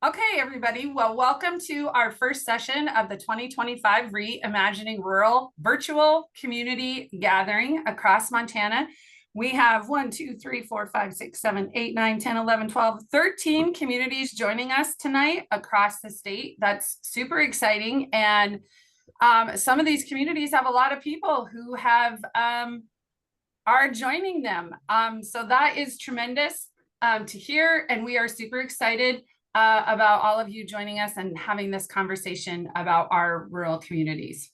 Okay, everybody. Well, welcome to our first session of the 2025 Reimagining Rural Virtual Community Gathering across Montana. We have 1, 2, 3, 4, 5, 6, 7, 8, 9, 10, 11, 12, 13 communities joining us tonight across the state. That's super exciting. And some of these communities have a lot of people who have are joining them. So that is tremendous to hear. And we are super excited about all of you joining us and having this conversation about our rural communities.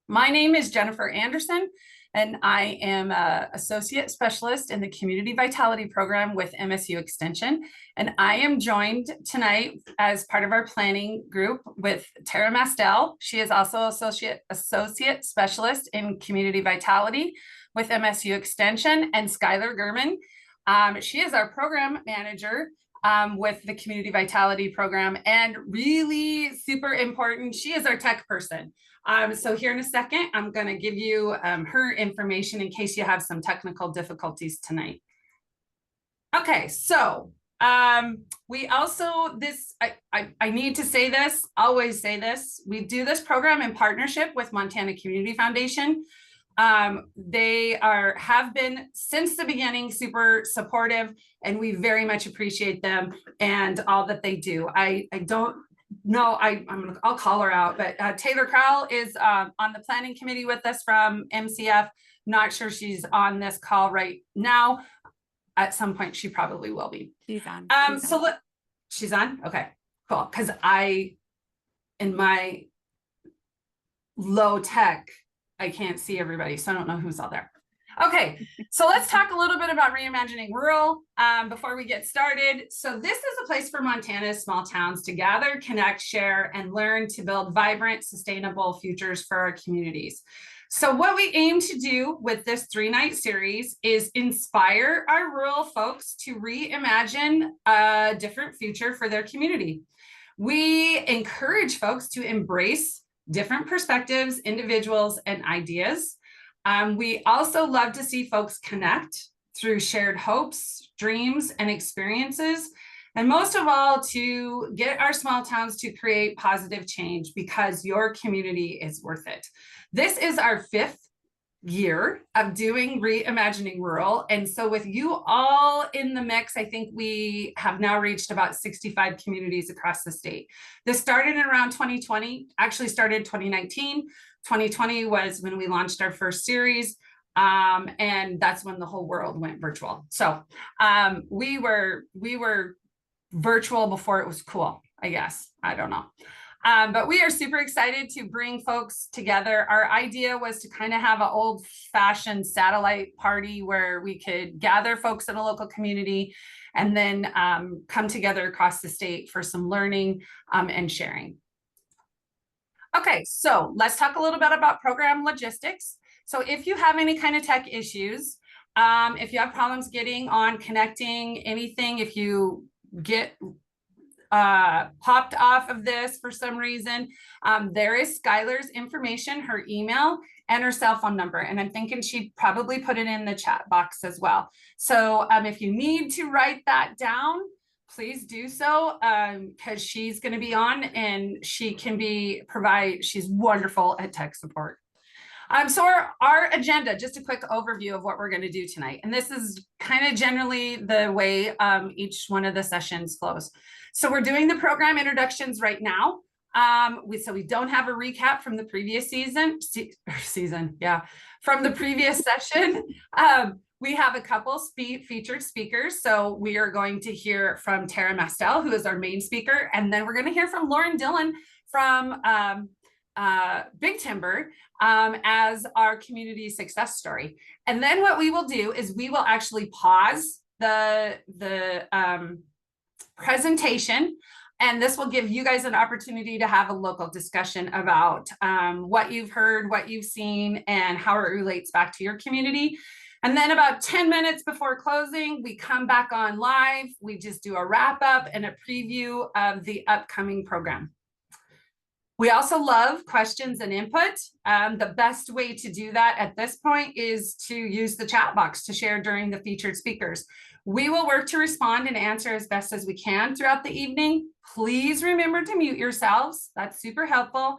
My name is Jennifer Anderson, and I am an associate specialist in the Community Vitality Program with MSU Extension. And I am joined tonight as part of our planning group with Tara Mastel. She is also associate specialist in Community Vitality with MSU Extension, and Skylar Gurman. She is our program manager with the Community Vitality Program, and really super important, she is our tech person. So here in a second, I'm going to give you her information in case you have some technical difficulties tonight. Okay, so we also, I need to say this, always say this, we do this program in partnership with Montana Community Foundation. They have been since the beginning super supportive, and we very much appreciate them and all that they do. I don't know, I'll call her out, but Taylor Crowell is on the planning committee with us from MCF. Not sure she's on this call right now. At some point she probably will be. She's on. She's on? Okay, cool. Because in my low tech, I can't see everybody, so I don't know who's all there. Okay, so let's talk a little bit about reimagining rural before we get started. So this is a place for Montana's small towns to gather, connect, share, and learn to build vibrant, sustainable futures for our communities. So what we aim to do with this 3-night series is inspire our rural folks to reimagine a different future for their community. We encourage folks to embrace different perspectives, individuals, and ideas. We also love to see folks connect through shared hopes, dreams, and experiences. And most of all, to get our small towns to create positive change, because your community is worth it. This is our 5th year of doing Reimagining Rural. And so with you all in the mix, I think we have now reached about 65 communities across the state. This started in around 2020, actually started 2019. 2020 was when we launched our first series. And that's when the whole world went virtual. So we were virtual before it was cool, I guess. I don't know. But we are super excited to bring folks together. Our idea was to kind of have an old-fashioned satellite party where we could gather folks in a local community and then come together across the state for some learning and sharing. Okay, so let's talk a little bit about program logistics. So if you have any kind of tech issues, if you have problems getting on, connecting, anything, if you get popped off of this for some reason, there is Skylar's information, her email, and her cell phone number. And I'm thinking she'd probably put it in the chat box as well. So if you need to write that down, please do so, because she's going to be on and she can she's wonderful at tech support. So our agenda, just a quick overview of what we're going to do tonight. And this is kind of generally the way each one of the sessions flows. So we're doing the program introductions right now. So we don't have a recap from the previous from the previous session. We have a couple featured speakers. So we are going to hear from Tara Mastel, who is our main speaker. And then we're going to hear from Lauren Dillon from Big Timber as our community success story. And then what we will do is we will actually pause the presentation, and this will give you guys an opportunity to have a local discussion about what you've heard, what you've seen, and how it relates back to your community. And then about 10 minutes before closing, we come back on live. We just do a wrap up and a preview of the upcoming program. We also love questions and input. The best way to do that at this point is to use the chat box to share during the featured speakers. We will work to respond and answer as best as we can throughout the evening. Please remember to mute yourselves. That's super helpful.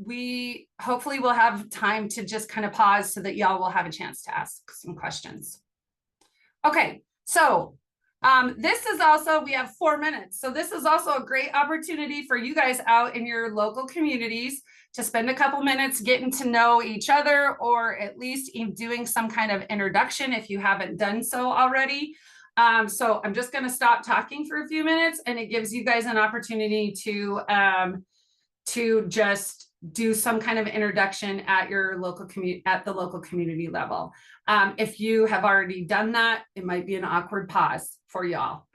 We hopefully will have time to just kind of pause so that y'all will have a chance to ask some questions. Okay, so this is also, we have 4 minutes. So this is also a great opportunity for you guys out in your local communities to spend a couple minutes getting to know each other, or at least in doing some kind of introduction if you haven't done so already. So I'm just going to stop talking for a few minutes, and it gives you guys an opportunity to just do some kind of introduction at your local local community level. If you have already done that, it might be an awkward pause for y'all.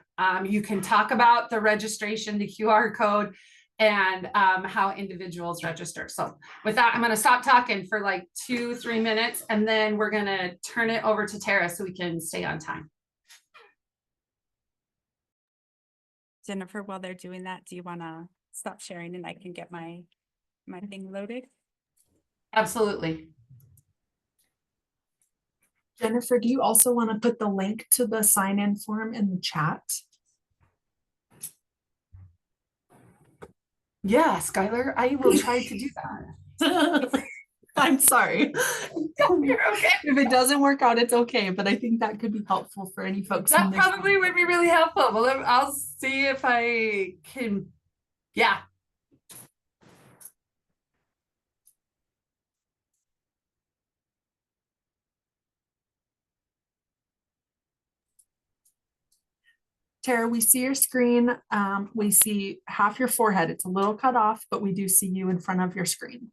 You can talk about the registration, the QR code, and how individuals register. So with that, I'm going to stop talking for like 2-3 minutes, and then we're going to turn it over to Tara so we can stay on time. Jennifer, while they're doing that, do you want to stop sharing and I can get my thing loaded? Absolutely. Jennifer, do you also want to put the link to the sign-in form in the chat? Yeah, Skylar, I will try to do that. I'm sorry. You're okay. If it doesn't work out, it's okay, but I think that could be helpful for any folks. That probably would be really helpful. Well, I'll see if I can. Yeah. Tara, we see your screen. We see half your forehead. It's a little cut off, but we do see you in front of your screen.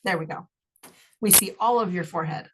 There we go. We see all of your forehead.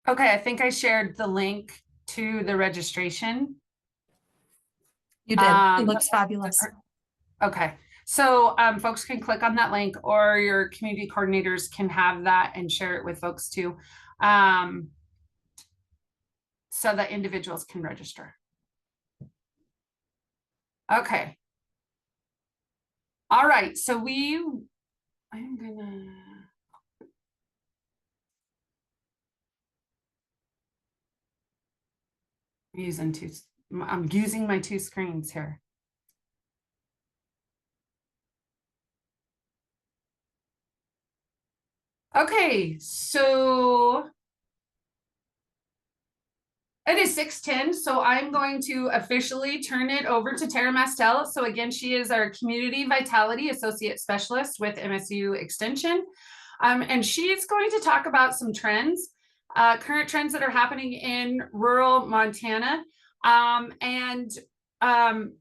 Okay, I think I shared the link to the registration. You did. It looks fabulous. Okay, so folks can click on that link, or your community coordinators can have that and share it with folks too, so that individuals can register. Okay. All right, so I'm gonna. I'm using my 2 screens here. Okay, so it is 6:10, so I'm going to officially turn it over to Tara Mastel. So again, she is our Community Vitality Associate Specialist with MSU Extension. And she's going to talk about some trends, current trends that are happening in rural Montana.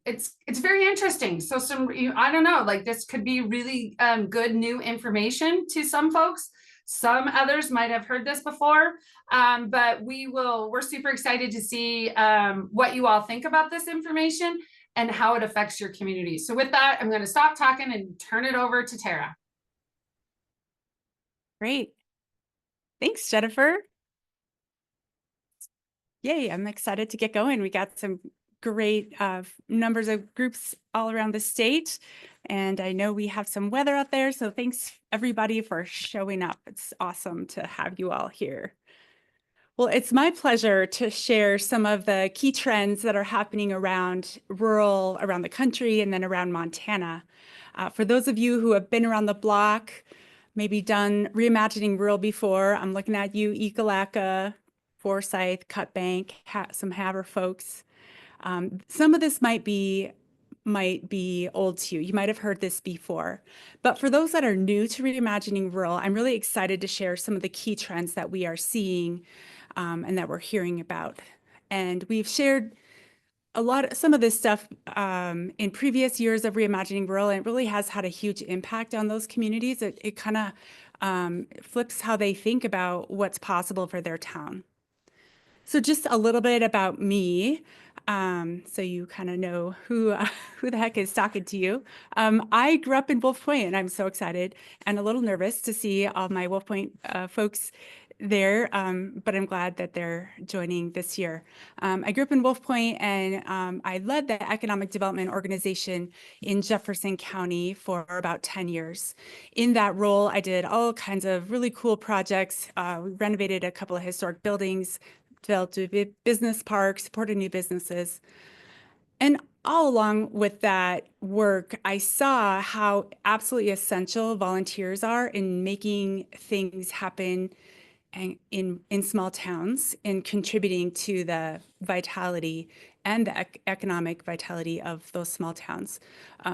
It's very interesting. So I don't know, like this could be really good new information to some folks. Some others might have heard this before, but we're super excited to see what you all think about this information and how it affects your community. So with that, I'm going to stop talking and turn it over to Tara. Great. Thanks, Jennifer. Yay, I'm excited to get going. We got some great numbers of groups all around the state. And I know we have some weather out there. So thanks everybody for showing up. It's awesome to have you all here. Well, it's my pleasure to share some of the key trends that are happening around the country, and then around Montana. For those of you who have been around the block, maybe done Reimagining Rural before, I'm looking at you, Ekalaka, Forsyth, Cutbank, some Haver folks. Some of this might be old to you. You might have heard this before. But for those that are new to Reimagining Rural, I'm really excited to share some of the key trends that we are seeing and that we're hearing about. And we've shared some of this stuff in previous years of Reimagining Rural, and it really has had a huge impact on those communities. It kind of flips how they think about what's possible for their town. So just a little bit about me, so you kind of know who the heck is talking to you. I grew up in Wolf Point, and I'm so excited and a little nervous to see all my Wolf Point folks there, but I'm glad that they're joining this year. I grew up in Wolf Point, and I led the economic development organization in Jefferson County for about 10 years. In that role, I did all kinds of really cool projects. We renovated a couple of historic buildings, developed a business park, supported new businesses. And all along with that work, I saw how absolutely essential volunteers are in making things happen in small towns, and contributing to the vitality and the economic vitality of those small towns.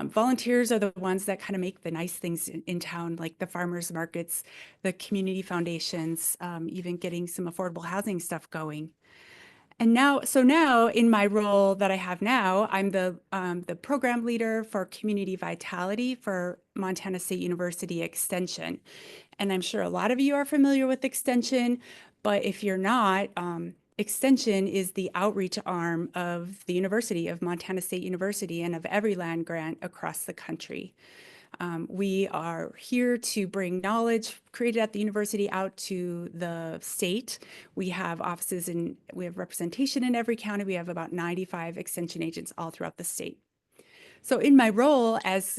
Volunteers are the ones that kind of make the nice things in town, like the farmers markets, the community foundations, even getting some affordable housing stuff going. And now in my role that I have now, I'm the program leader for community vitality for Montana State University Extension. And I'm sure a lot of you are familiar with Extension, but if you're not, Extension is the outreach arm of the university, of Montana State University, and of every land grant across the country. We are here to bring knowledge created at the university out to the state. We have offices we have representation in every county. We have about 95 extension agents all throughout the state. So in my role as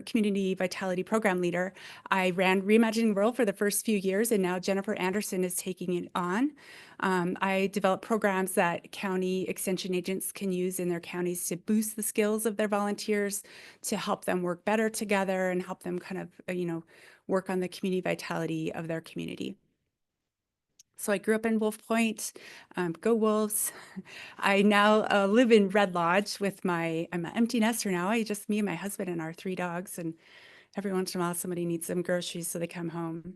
community vitality program leader, I ran Reimagining Rural for the first few years, and now Jennifer Anderson is taking it on. I develop programs that county extension agents can use in their counties to boost the skills of their volunteers, to help them work better together, and help them kind of, work on the community vitality of their community. So I grew up in Wolf Point, go Wolves. I now live in Red Lodge I'm an empty nester now. Me and my husband and our 3 dogs, and every once in a while somebody needs some groceries, so they come home.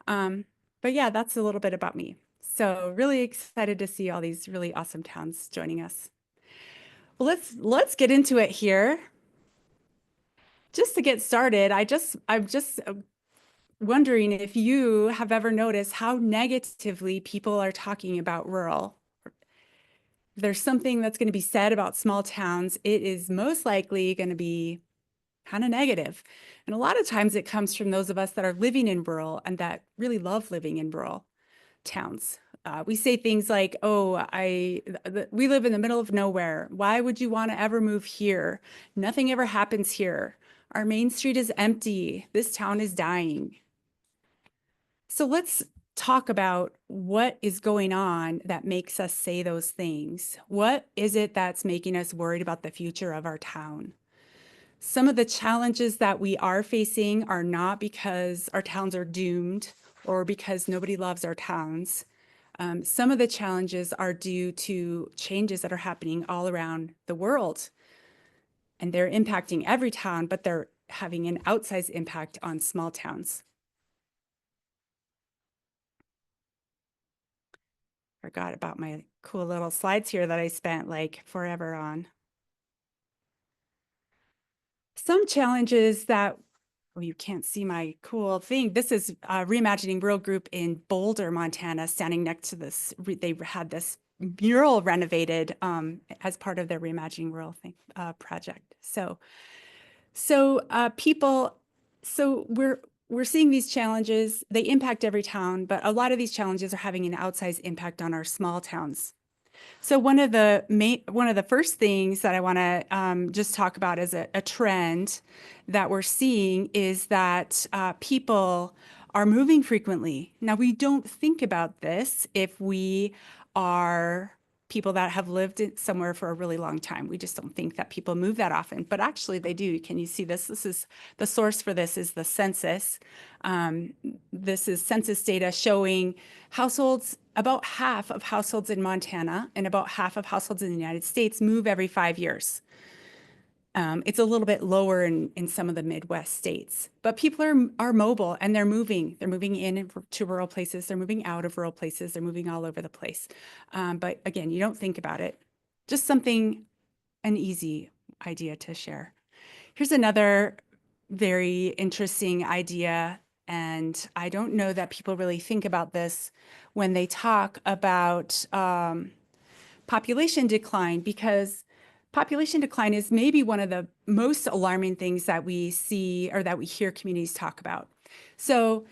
But yeah, that's a little bit about me. So really excited to see all these really awesome towns joining us. Well, let's get into it here. Just to get started, I'm just wondering if you have ever noticed how negatively people are talking about rural. If there's something that's going to be said about small towns, it is most likely going to be kind of negative. And a lot of times it comes from those of us that are living in rural and that really love living in rural towns. We say things like, oh, we live in the middle of nowhere. Why would you want to ever move here? Nothing ever happens here. Our main street is empty. This town is dying. So let's talk about what is going on that makes us say those things. What is it that's making us worried about the future of our town? Some of the challenges that we are facing are not because our towns are doomed or because nobody loves our towns. Some of the challenges are due to changes that are happening all around the world, and they're impacting every town, but they're having an outsized impact on small towns. Forgot about my cool little slides here that I spent like forever on. Some challenges that, oh, you can't see my cool thing. This is Reimagining Rural Group in Boulder, Montana, standing next to this. They had this mural renovated as part of their Reimagining Rural project. So we're seeing these challenges. They impact every town, but a lot of these challenges are having an outsized impact on our small towns. So one of the first things that I want to just talk about as a trend that we're seeing is that people are moving frequently. Now, we don't think about this if we are people that have lived somewhere for a really long time. We just don't think that people move that often, but actually they do. Can you see this? This is the source for this is the census. This is census data showing households, about half of households in Montana and about half of households in the United States move every 5 years. It's a little bit lower in some of the Midwest states, but people are mobile and they're moving. They're moving in to rural places. They're moving out of rural places. They're moving all over the place. But again, you don't think about it. Just something, an easy idea to share. Here's another very interesting idea. And I don't know that people really think about this when they talk about population decline, because population decline is maybe one of the most alarming things that we see or that we hear communities talk about. So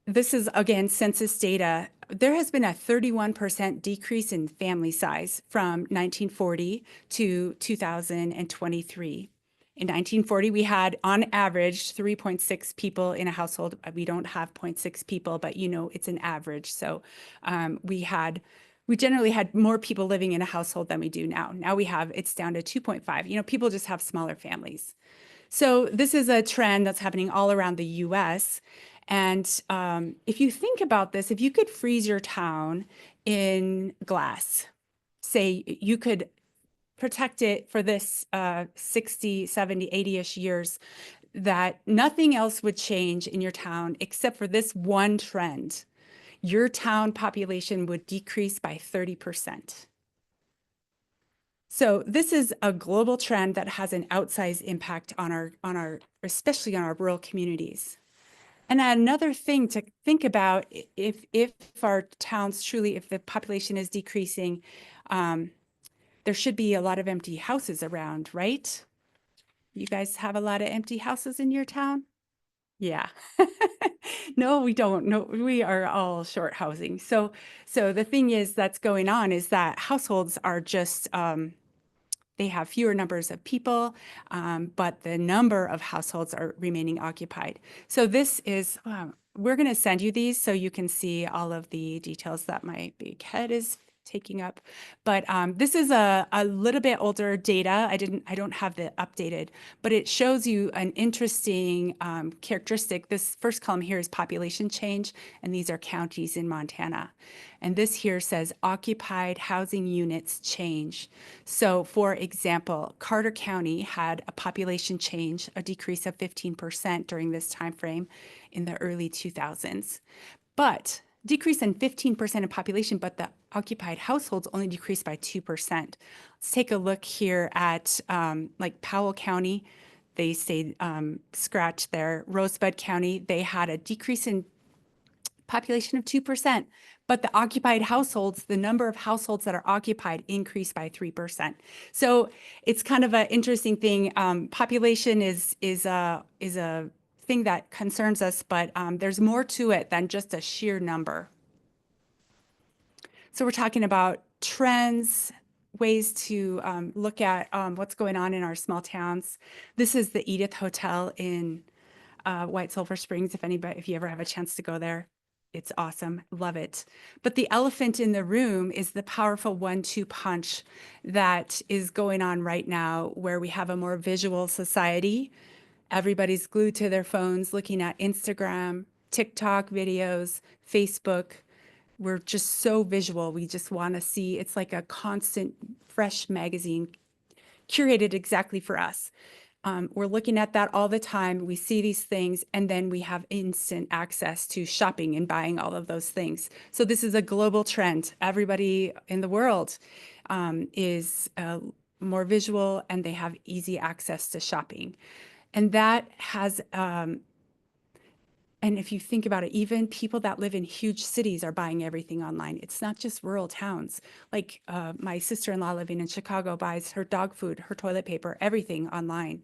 this is, again, census data. There has been a 31% decrease in family size from 1940 to 2023. In 1940, we had on average 3.6 people in a household. We don't have 0.6 people, but you know, it's an average. So we generally had more people living in a household than we do now. Now it's down to 2.5. You know, people just have smaller families. So this is a trend that's happening all around the US. And if you think about this, if you could freeze your town in glass, say you could protect it for this 60, 70, 80-ish years, that nothing else would change in your town except for this one trend, your town population would decrease by 30%. So this is a global trend that has an outsized impact on our, especially on our rural communities. And another thing to think about, if our towns truly, if the population is decreasing, there should be a lot of empty houses around, right? You guys have a lot of empty houses in your town? Yeah. No, we don't. No, we are all short housing. So the thing is that's going on is that households are just, they have fewer numbers of people, but the number of households are remaining occupied. So this is, we're going to send you these so you can see all of the details that my big head is taking up. But this is a little bit older data. I don't have the updated, but it shows you an interesting characteristic. This first column here is population change, and these are counties in Montana. And this here says occupied housing units change. So for example, Carter County had a population change, a decrease of 15% during this time frame in the early 2000s. But decrease in 15% in population, but the occupied households only decreased by 2%. Let's take a look here at like Powell County. They stayed scratched there. Rosebud County, they had a decrease in population of 2%, but the occupied households, the number of households that are occupied increased by 3%. So it's kind of an interesting thing. Population is a thing that concerns us, but there's more to it than just a sheer number. So we're talking about trends, ways to look at what's going on in our small towns. This is the Edith Hotel in White Sulphur Springs. If you ever have a chance to go there, it's awesome. Love it. But the elephant in the room is the powerful 1-2 punch that is going on right now, where we have a more visual society. Everybody's glued to their phones, looking at Instagram, TikTok videos, Facebook. We're just so visual. We just want to see. It's like a constant, fresh magazine curated exactly for us. We're looking at that all the time. We see these things, and then we have instant access to shopping and buying all of those things. So this is a global trend. Everybody in the world is more visual, and they have easy access to shopping. And that has, and if you think about it, even people that live in huge cities are buying everything online. It's not just rural towns. Like my sister-in-law living in Chicago buys her dog food, her toilet paper, everything online.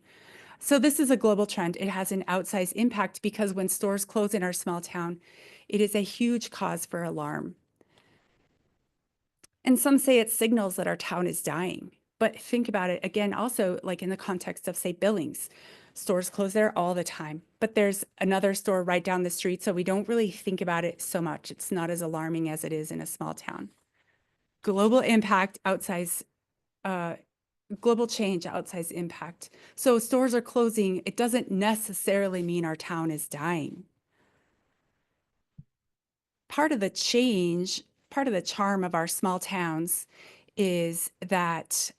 So this is a global trend. It has an outsized impact because when stores close in our small town, it is a huge cause for alarm. And some say it signals that our town is dying. But think about it again, also like in the context of, say, Billings. Stores close there all the time, but there's another store right down the street, so we don't really think about it so much. It's not as alarming as it is in a small town. Global impact, outsize, global change, outsize impact. So stores are closing. It doesn't necessarily mean our town is dying. Part of the change, part of the charm of our small towns is that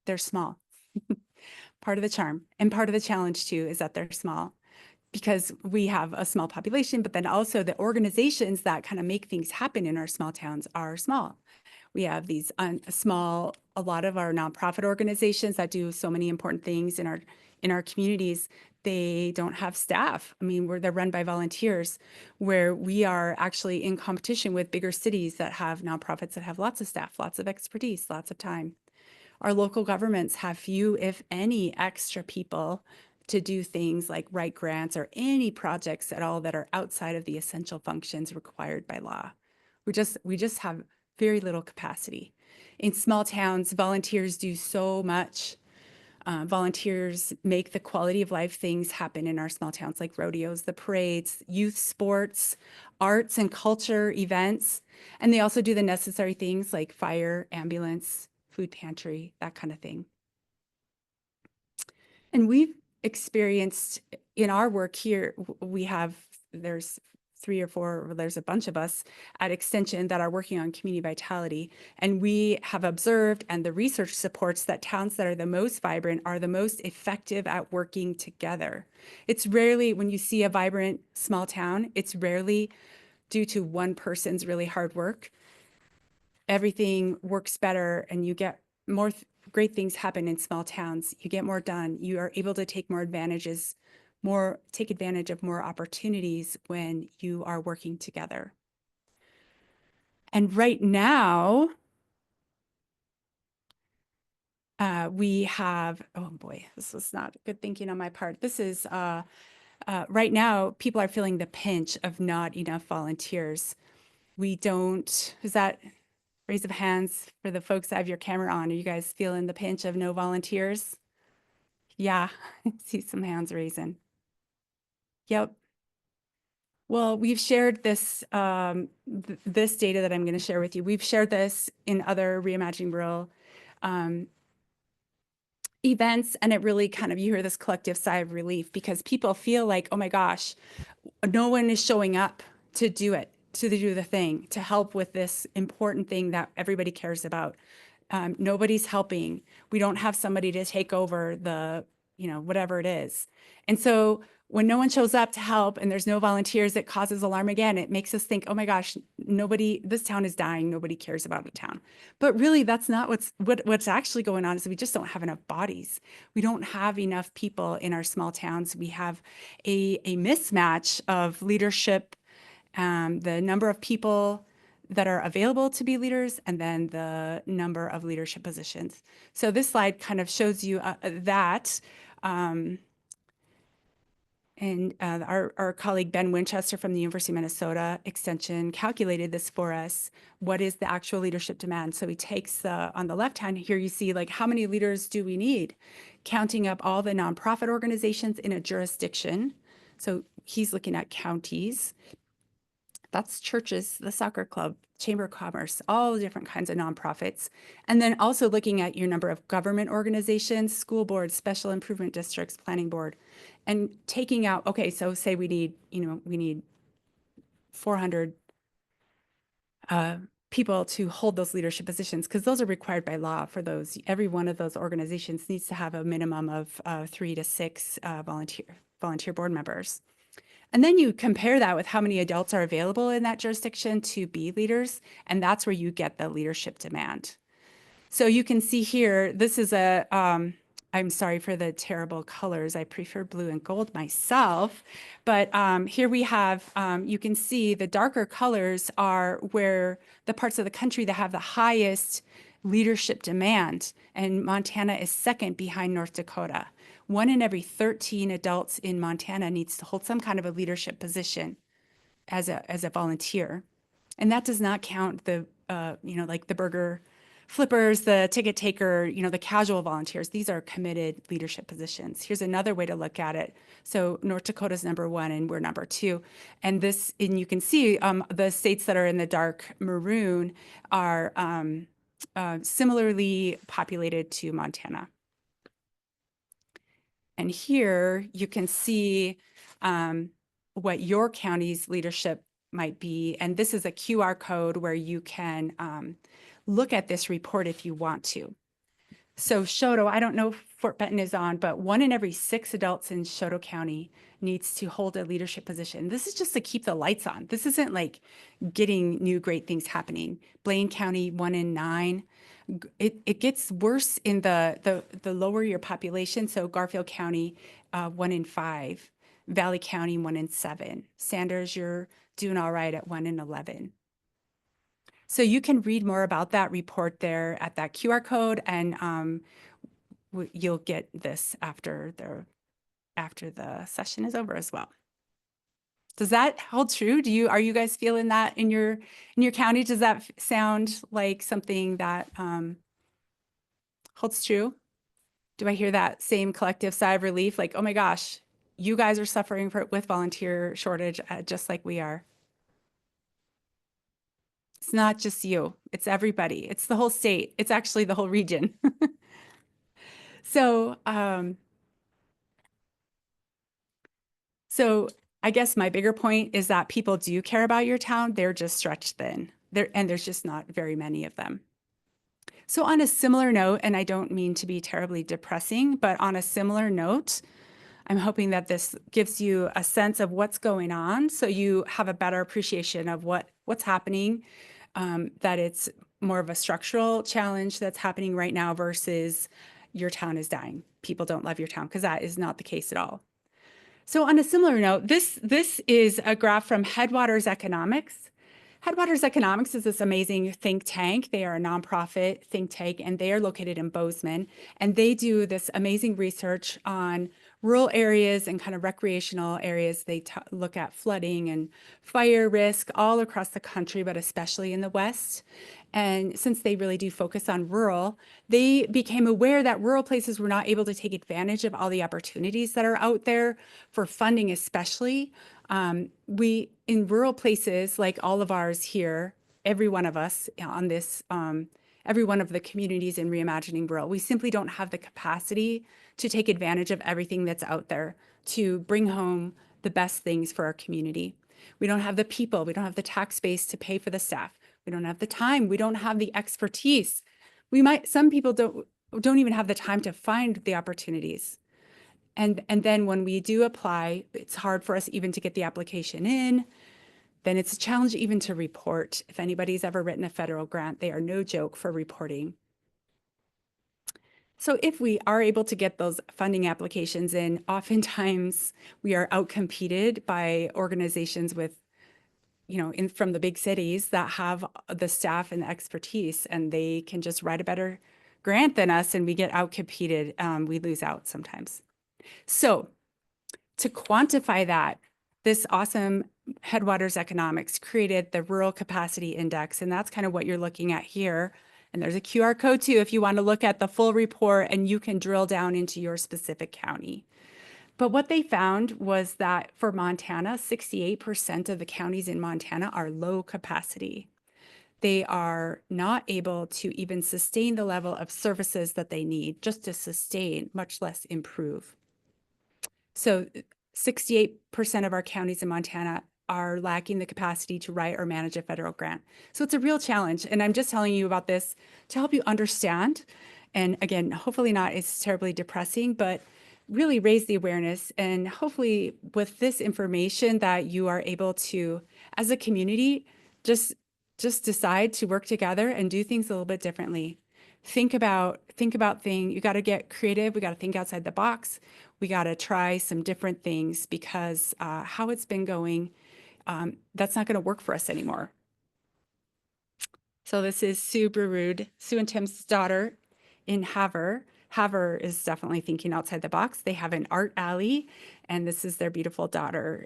they're small. Part of the charm and part of the challenge too is that they're small because we have a small population, but then also the organizations that kind of make things happen in our small towns are small. We have these small, a lot of our nonprofit organizations that do so many important things in our communities. They don't have staff. I mean, they're run by volunteers, where we are actually in competition with bigger cities that have nonprofits that have lots of staff, lots of expertise, lots of time. Our local governments have few, if any, extra people to do things like write grants or any projects at all that are outside of the essential functions required by law. We just have very little capacity. In small towns, volunteers do so much. Volunteers make the quality of life things happen in our small towns, like rodeos, the parades, youth sports, arts and culture events. And they also do the necessary things like fire, ambulance, food pantry, that kind of thing. And we've experienced in our work here, there's 3 or 4, there's a bunch of us at Extension that are working on community vitality. And we have observed, and the research supports, that towns that are the most vibrant are the most effective at working together. It's rarely, when you see a vibrant small town, it's rarely due to one person's really hard work. Everything works better and you get more great things happen in small towns. You get more done. You are able to take take advantage of more opportunities when you are working together. And right now, we have, oh boy, this was not good thinking on my part. This is, right now, people are feeling the pinch of not enough volunteers. We don't, is that, raise of hands for the folks that have your camera on. Are you guys feeling the pinch of no volunteers? Yeah, I see some hands raising. Yep. Well, we've shared this, this data that I'm going to share with you. We've shared this in other Reimagining Rural events, and it really kind of, you hear this collective sigh of relief because people feel like, oh my gosh, no one is showing up to do it, to do the thing, to help with this important thing that everybody cares about. Nobody's helping. We don't have somebody to take over the, whatever it is. And so when no one shows up to help and there's no volunteers, it causes alarm again. It makes us think, oh my gosh, this town is dying. Nobody cares about the town. But really, that's not what's actually going on. Is we just don't have enough bodies. We don't have enough people in our small towns. We have a mismatch of leadership, the number of people that are available to be leaders, and then the number of leadership positions. So this slide kind of shows you that. And our colleague Ben Winchester from the University of Minnesota Extension calculated this for us. What is the actual leadership demand? So he takes on the left hand here, you see like how many leaders do we need? Counting up all the nonprofit organizations in a jurisdiction. So he's looking at counties. That's churches, the soccer club, Chamber of Commerce, all the different kinds of nonprofits. And then also looking at your number of government organizations, school boards, special improvement districts, planning board, and taking out, okay, so say we need 400 people to hold those leadership positions, because those are required by law for those. Every one of those organizations needs to have a minimum of 3 to 6 volunteer board members. And then you compare that with how many adults are available in that jurisdiction to be leaders, and that's where you get the leadership demand. So you can see here, this is I'm sorry for the terrible colors. I prefer blue and gold myself, but here we have, you can see the darker colors are where the parts of the country that have the highest leadership demand, and Montana is second behind North Dakota. 1 in every 13 adults in Montana needs to hold some kind of a leadership position as a volunteer. And that does not count the, like the burger flippers, the ticket taker, the casual volunteers. These are committed leadership positions. Here's another way to look at it. So North Dakota's #1 and we're #2. And you can see the states that are in the dark maroon are similarly populated to Montana. And here you can see what your county's leadership might be. And this is a QR code where you can look at this report if you want to. So Choteau, I don't know if Fort Benton is on, but 1 in every 6 adults in Choteau County needs to hold a leadership position. This is just to keep the lights on. This isn't like getting new great things happening. Blaine County, 1 in 9. It gets worse in the lower your population. So Garfield County, 1 in 5. Valley County, 1 in 7. Sanders, you're doing all right at 1 in 11. So you can read more about that report there at that QR code, and you'll get this after the session is over as well. Does that hold true? Are you guys feeling that in your county? Does that sound like something that holds true? Do I hear that same collective sigh of relief? Like, oh my gosh, you guys are suffering with volunteer shortage just like we are. It's not just you, it's everybody. It's the whole state. It's actually the whole region. So I guess my bigger point is that people do care about your town. They're just stretched thin. There's just not very many of them. So on a similar note, and I don't mean to be terribly depressing, but on a similar note, I'm hoping that this gives you a sense of what's going on so you have a better appreciation of what's happening, that it's more of a structural challenge that's happening right now versus your town is dying. People don't love your town, because that is not the case at all. So on a similar note, this is a graph from Headwaters Economics. Headwaters Economics is this amazing think tank. They are a nonprofit think tank, and they are located in Bozeman. And they do this amazing research on rural areas and kind of recreational areas. They look at flooding and fire risk all across the country, but especially in the West. And since they really do focus on rural, they became aware that rural places were not able to take advantage of all the opportunities that are out there for funding, especially. In rural places like all of ours here, every one of us on this, every one of the communities in Reimagining Rural, we simply don't have the capacity to take advantage of everything that's out there to bring home the best things for our community. We don't have the people, we don't have the tax base to pay for the staff. We don't have the time, we don't have the expertise. Some people don't even have the time to find the opportunities. And then when we do apply, it's hard for us even to get the application in. Then it's a challenge even to report. If anybody's ever written a federal grant, they are no joke for reporting. So if we are able to get those funding applications in, oftentimes we are outcompeted by organizations with, from the big cities that have the staff and the expertise, and they can just write a better grant than us, and we get outcompeted. We lose out sometimes. So to quantify that, this awesome Headwaters Economics created the Rural Capacity Index, and that's kind of what you're looking at here. And there's a QR code too if you want to look at the full report, and you can drill down into your specific county. But what they found was that for Montana, 68% of the counties in Montana are low capacity. They are not able to even sustain the level of services that they need, just to sustain, much less improve. So 68% of our counties in Montana are lacking the capacity to write or manage a federal grant. So it's a real challenge. And I'm just telling you about this to help you understand. And again, hopefully not it's terribly depressing, but really raise the awareness. And hopefully with this information that you are able to, as a community, just decide to work together and do things a little bit differently. Think about things. You got to get creative. We got to think outside the box. We got to try some different things, because how it's been going, that's not going to work for us anymore. So this is Sue Brerud, Sue and Tim's daughter in Havre. Havre is definitely thinking outside the box. They have an art alley, and this is their beautiful daughter.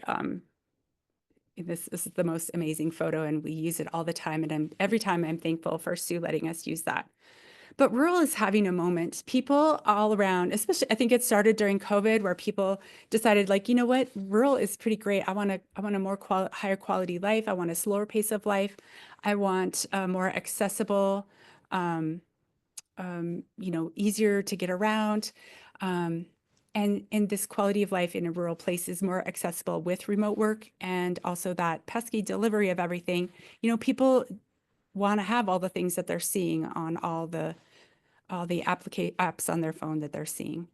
this is the most amazing photo, and we use it all the time. And every time I'm thankful for Sue letting us use that. But rural is having a moment. People all around, especially, I think it started during COVID, where people decided, like, you know what, rural is pretty great. I want a more higher quality life. I want a slower pace of life. I want a more accessible, easier to get around. And this quality of life in a rural place is more accessible with remote work, and also that pesky delivery of everything. People want to have all the things that they're seeing on all the apps on their phone that they're seeing.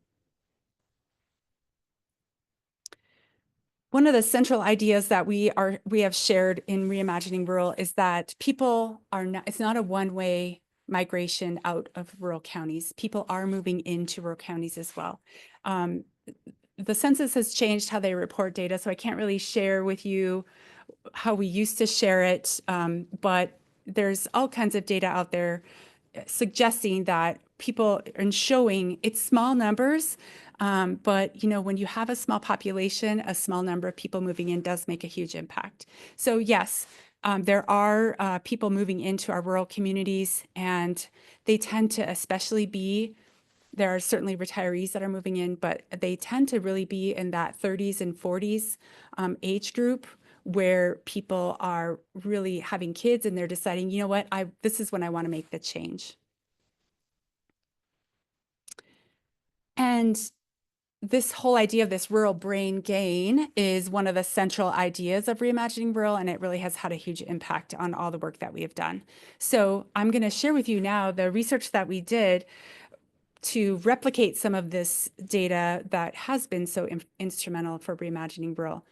One of the central ideas that we have shared in Reimagining Rural is that people are not, it's not a one-way migration out of rural counties. People are moving into rural counties as well. The census has changed how they report data, so I can't really share with you how we used to share it, but there's all kinds of data out there suggesting that people and showing it's small numbers, but when you have a small population, a small number of people moving in does make a huge impact. So yes, there are people moving into our rural communities, and they tend to especially be, there are certainly retirees that are moving in, but they tend to really be in that 30s and 40s age group, where people are really having kids and they're deciding, you know what, this is when I want to make the change. And this whole idea of this rural brain gain is one of the central ideas of Reimagining Rural, and it really has had a huge impact on all the work that we have done. So I'm going to share with you now the research that we did to replicate some of this data that has been so instrumental for Reimagining Rural.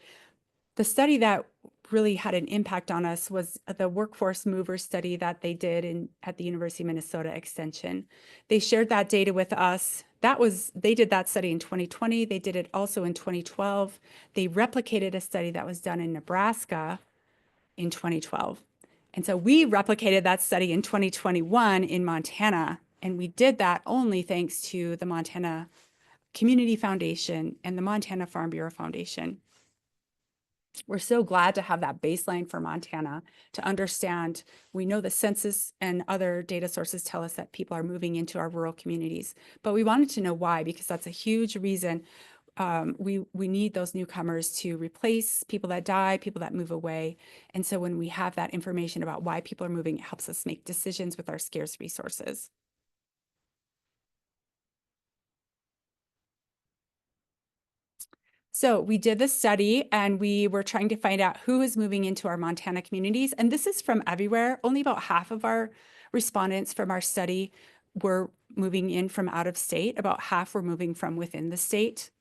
The study that really had an impact on us was the workforce mover study that they did at the University of Minnesota Extension. They shared that data with us. They did that study in 2020. They did it also in 2012. They replicated a study that was done in Nebraska in 2012. And so we replicated that study in 2021 in Montana. And we did that only thanks to the Montana Community Foundation and the Montana Farm Bureau Foundation. We're so glad to have that baseline for Montana to understand. We know the census and other data sources tell us that people are moving into our rural communities, but we wanted to know why, because that's a huge reason. We need those newcomers to replace people that die, people that move away. And so when we have that information about why people are moving, it helps us make decisions with our scarce resources. So we did this study, and we were trying to find out who is moving into our Montana communities. And this is from everywhere. Only about half of our respondents from our study were moving in from out of state. About half were moving from within the state.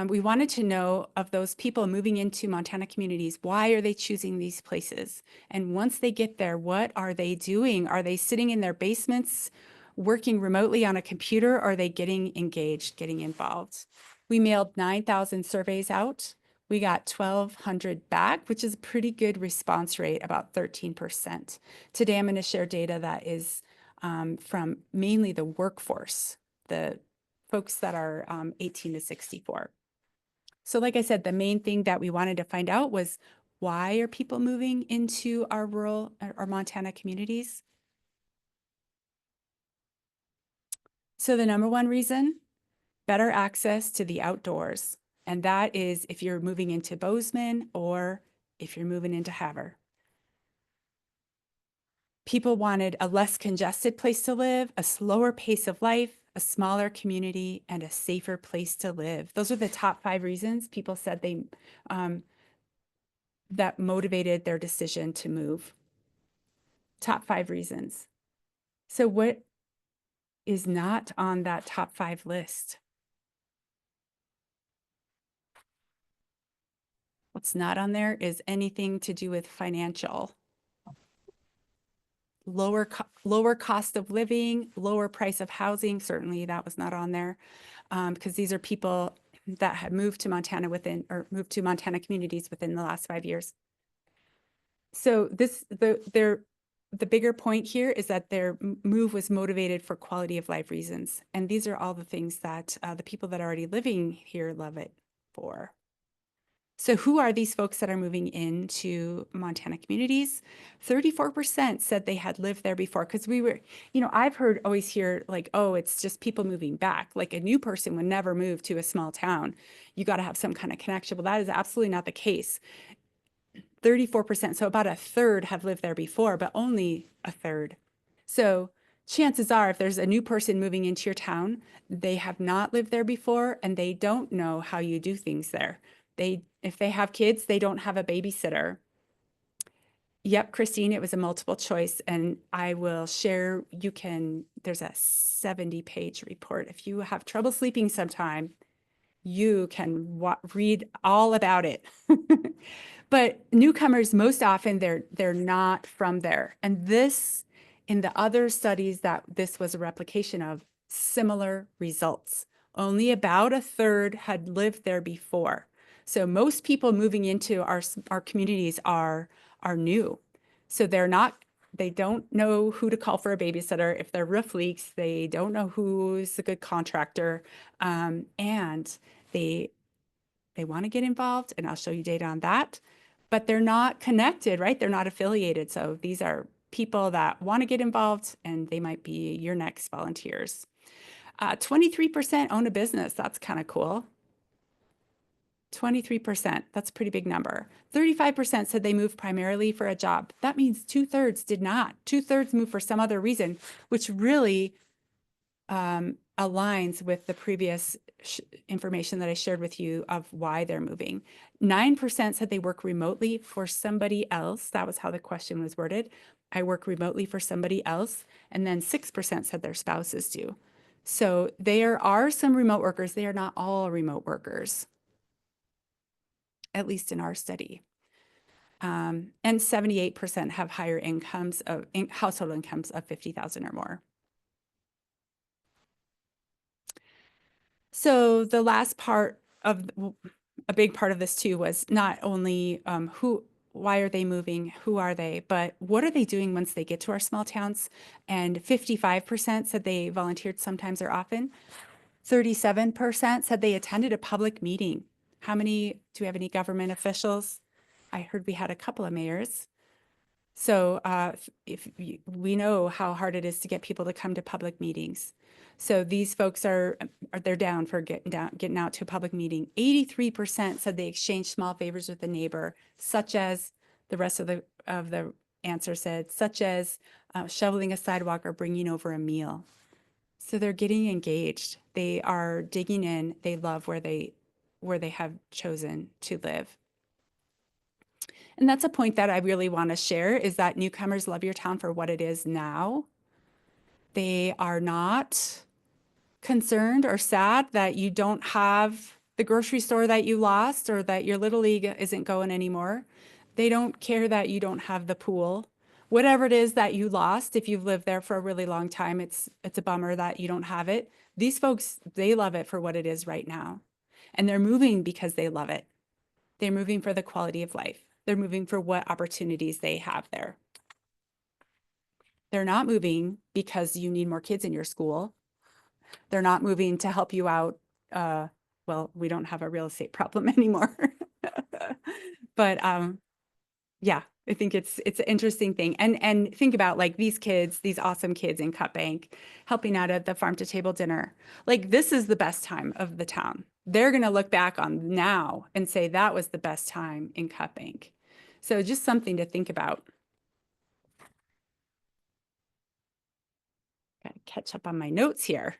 We wanted to know, of those people moving into Montana communities, why are they choosing these places? And once they get there, what are they doing? Are they sitting in their basements, working remotely on a computer? Or are they getting engaged, getting involved? We mailed 9,000 surveys out. We got 1,200 back, which is a pretty good response rate, about 13%. Today, I'm going to share data that is from mainly the workforce, the folks that are 18 to 64. So like I said, the main thing that we wanted to find out was, why are people moving into our rural or Montana communities? So the number one reason, better access to the outdoors. And that is if you're moving into Bozeman or if you're moving into Havre. People wanted a less congested place to live, a slower pace of life, a smaller community, and a safer place to live. Those are the top 5 reasons people said that motivated their decision to move. Top 5 reasons. So what is not on that top 5 list? What's not on there is anything to do with financial. Lower cost of living, lower price of housing. Certainly that was not on there, because these are people that have moved to Montana moved to Montana communities within the last 5 years. So the bigger point here is that their move was motivated for quality of life reasons. And these are all the things that the people that are already living here love it for. So who are these folks that are moving into Montana communities? 34% said they had lived there before. Because we were, I've always hear like, oh, it's just people moving back. Like a new person would never move to a small town. You got to have some kind of connection. Well, that is absolutely not the case. 34%, so about a third have lived there before, but only a third. So chances are, if there's a new person moving into your town, they have not lived there before and they don't know how you do things there. If they have kids, they don't have a babysitter. Yep, Christine, it was a multiple choice, and I will share, there's a 70-page report. If you have trouble sleeping sometime, you can read all about it. But newcomers, most often, they're not from there. And this, in the other studies that this was a replication of, similar results. Only about a third had lived there before. So most people moving into our communities are new. So they don't know who to call for a babysitter. If their roof leaks, they don't know who's a good contractor. And they want to get involved, and I'll show you data on that, but they're not connected, right? They're not affiliated. So these are people that want to get involved, and they might be your next volunteers. 23% own a business. That's kind of cool. 23%, that's a pretty big number. 35% said they moved primarily for a job. That means 2/3 did not. 2/3 moved for some other reason, which really aligns with the previous information that I shared with you of why they're moving. 9% said they work remotely for somebody else. That was how the question was worded. I work remotely for somebody else. And then 6% said their spouses do. So there are some remote workers. They are not all remote workers, at least in our study. And 78% have higher incomes household incomes of 50,000 or more. So the last part of a big part of this too was not only why are they moving, who are they, but what are they doing once they get to our small towns? And 55% said they volunteered sometimes or often. 37% said they attended a public meeting. Do we have any government officials? I heard we had a couple of mayors. So we know how hard it is to get people to come to public meetings. So these folks they're down for getting out to a public meeting. 83% said they exchanged small favors with a neighbor, such as the rest of the answer said, such as shoveling a sidewalk or bringing over a meal. So they're getting engaged. They are digging in. They love where they have chosen to live. And that's a point that I really want to share, is that newcomers love your town for what it is now. They are not concerned or sad that you don't have the grocery store that you lost, or that your little league isn't going anymore. They don't care that you don't have the pool. Whatever it is that you lost, if you've lived there for a really long time, it's a bummer that you don't have it. These folks, they love it for what it is right now. And they're moving because they love it. They're moving for the quality of life. They're moving for what opportunities they have there. They're not moving because you need more kids in your school. They're not moving to help you out. Well, we don't have a real estate problem anymore. But yeah, I think it's an interesting thing. And think about like these awesome kids in Cut Bank helping out at the farm to table dinner. Like this is the best time of the town. They're going to look back on now and say that was the best time in Cut Bank. So just something to think about. Got to catch up on my notes here.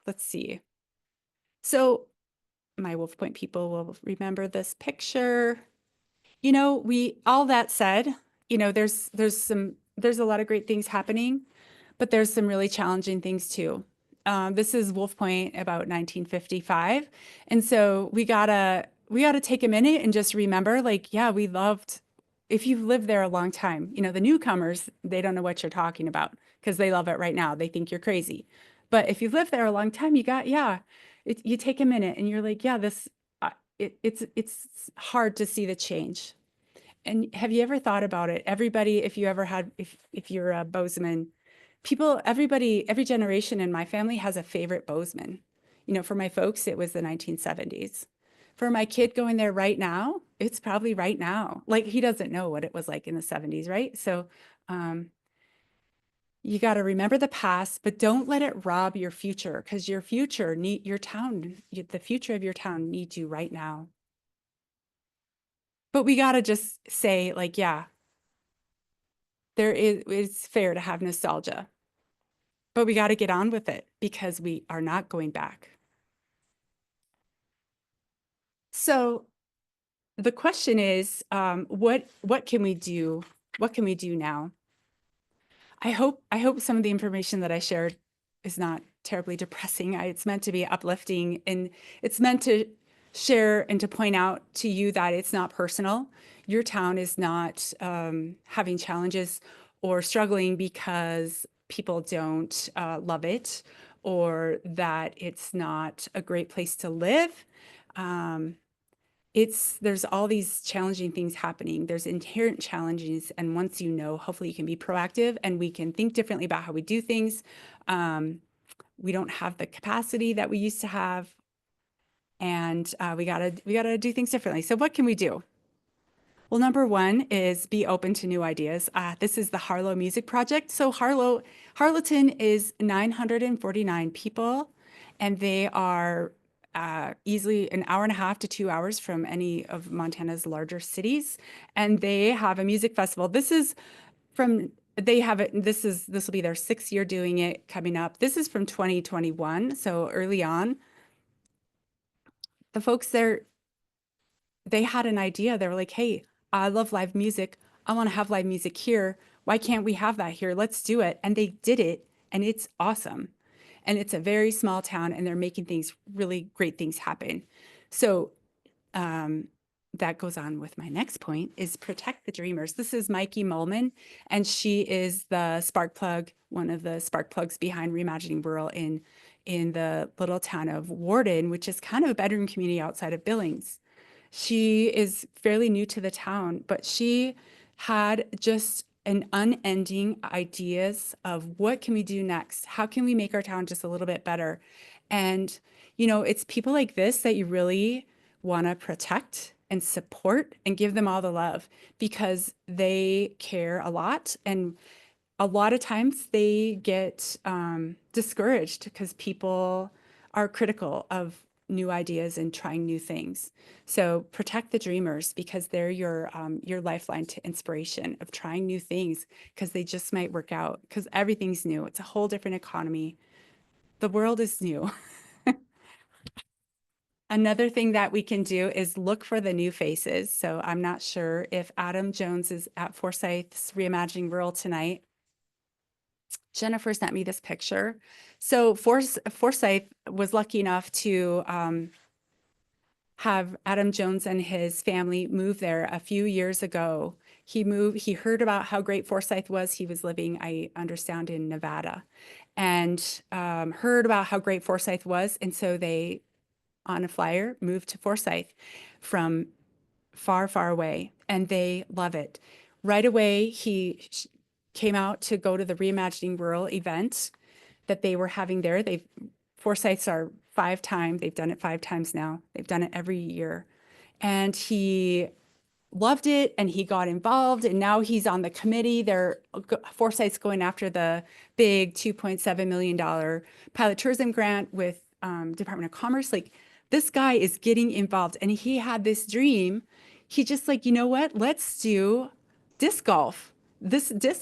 Let's see. So my Wolf Point people will remember this picture. All that said, there's a lot of great things happening, but there's some really challenging things too. This is Wolf Point about 1955. And so we gotta take a minute and just remember, if you've lived there a long time, the newcomers, they don't know what you're talking about because they love it right now. They think you're crazy. But if you've lived there a long time, you take a minute and you're like, it's hard to see the change. And have you ever thought about it? Everybody, if you're a Bozeman people, everybody, every generation in my family has a favorite Bozeman. You know, for my folks, it was the 1970s. For my kid going there right now, it's probably right now. Like he doesn't know what it was like in the 70s, right? So you got to remember the past, but don't let it rob your future, because your future need your town, the future of your town needs you right now. But we got to just say, like, yeah, it's fair to have nostalgia, but we got to get on with it because we are not going back. So the question is, what can we do? What can we do now? I hope some of the information that I shared is not terribly depressing. It's meant to be uplifting, and it's meant to share and to point out to you that it's not personal. Your town is not having challenges or struggling because people don't love it, or that it's not a great place to live. There's all these challenging things happening. There's inherent challenges. And once you know, hopefully you can be proactive and we can think differently about how we do things. We don't have the capacity that we used to have. And we gotta do things differently. So what can we do? Well, number one is be open to new ideas. This is the Harlow Music Project. So Harlowton is 949 people, and they are easily an hour and a half to 2 hours from any of Montana's larger cities. And they have a music festival. This will be their 6th year doing it coming up. This is from 2021, so early on. The folks there, they had an idea. They were like, hey, I love live music. I want to have live music here. Why can't we have that here? Let's do it. And they did it, and it's awesome. And it's a very small town, and they're making really great things happen. So that goes on with my next point is protect the dreamers. This is Mikey Mullman, and she is the spark plug, one of the spark plugs behind Reimagining Rural in the little town of Warden, which is kind of a bedroom community outside of Billings. She is fairly new to the town, but she had just an unending ideas of what can we do next? How can we make our town just a little bit better? And, you know, it's people like this that you really want to protect and support and give them all the love, because they care a lot. And a lot of times they get discouraged because people are critical of new ideas and trying new things. So protect the dreamers, because they're your lifeline to inspiration of trying new things, because they just might work out, because everything's new. It's a whole different economy. The world is new. Another thing that we can do is look for the new faces. So I'm not sure if Adam Jones is at Forsyth's Reimagining Rural tonight. Jennifer sent me this picture. So Forsyth was lucky enough to have Adam Jones and his family move there a few years ago. He heard about how great Forsyth was. He was living, I understand, in Nevada, and heard about how great Forsyth was. And so they, on a flyer, moved to Forsyth from far, far away, and they love it. Right away, he came out to go to the Reimagining Rural event that they were having there. Forsyths are they've done it 5 times now. They've done it every year. And he loved it, and he got involved, and now he's on the committee. Forsyth's going after the big $2.7 million pilot tourism grant with Department of Commerce. Like, this guy is getting involved, and he had this dream. He just like, you know what? Let's do disc golf.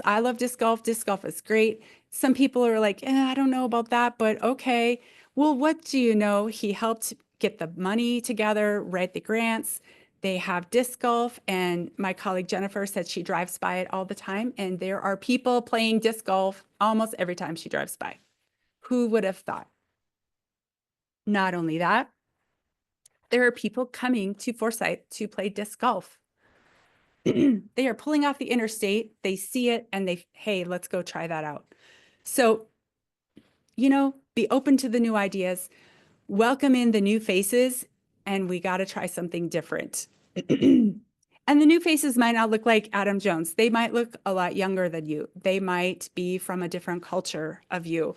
I love disc golf. Disc golf is great. Some people are like, I don't know about that, but okay. Well, what do you know? He helped get the money together, write the grants. They have disc golf, and my colleague Jennifer said she drives by it all the time, and there are people playing disc golf almost every time she drives by. Who would have thought? Not only that, there are people coming to Forsyth to play disc golf. They are pulling off the interstate, they see it, and hey, let's go try that out. So, you know, be open to the new ideas, welcome in the new faces, and we got to try something different. And the new faces might not look like Adam Jones. They might look a lot younger than you. They might be from a different culture of you.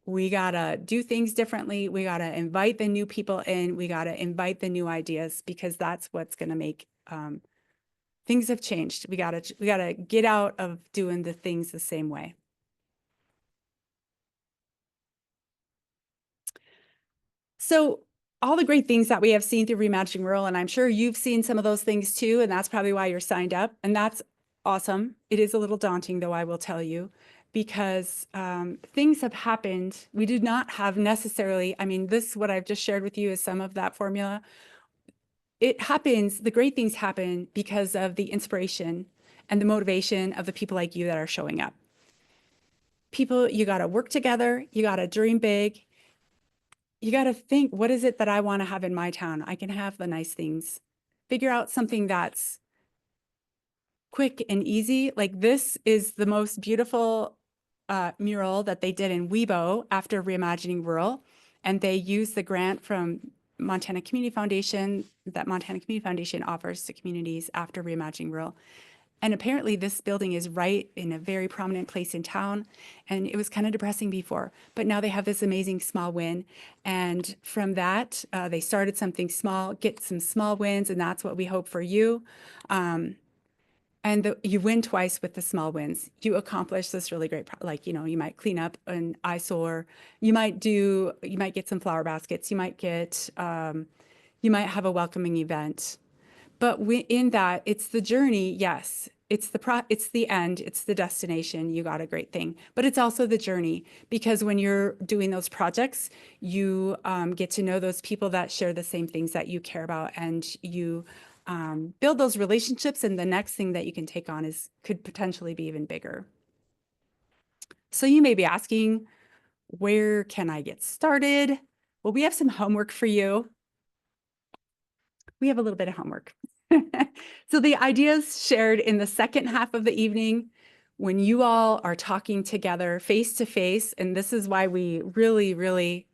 We gotta do things differently. We gotta invite the new people in. We gotta invite the new ideas, because that's what's gonna make things have changed. We gotta get out of doing the things the same way. So all the great things that we have seen through Reimagining Rural, and I'm sure you've seen some of those things too, and that's probably why you're signed up, and that's awesome. It is a little daunting, though, I will tell you, because things have happened. We did not have necessarily, I mean, this, what I've just shared with you is some of that formula. It happens, the great things happen because of the inspiration and the motivation of the people like you that are showing up. People, you got to work together, you got to dream big, you got to think, what is it that I want to have in my town? I can have the nice things. Figure out something that's quick and easy. Like, this is the most beautiful mural that they did in Weibo after Reimagining Rural. And they used the grant from Montana Community Foundation that Montana Community Foundation offers to communities after Reimagining Rural. And apparently this building is right in a very prominent place in town. And it was kind of depressing before, but now they have this amazing small win. And from that, they started something small, get some small wins. And that's what we hope for you. And you win twice with the small wins. You accomplish this really great, like, you know, you might clean up an eyesore. You might get some flower baskets. You might have a welcoming event. But in that, it's the journey, yes. It's the end, it's the destination, you got a great thing. But it's also the journey, because when you're doing those projects, you get to know those people that share the same things that you care about, and you build those relationships, and the next thing that you can take on could potentially be even bigger. So you may be asking, where can I get started? Well, we have some homework for you. We have a little bit of homework. So the ideas shared in the second half of the evening, when you all are talking together face to face, and this is why we really, really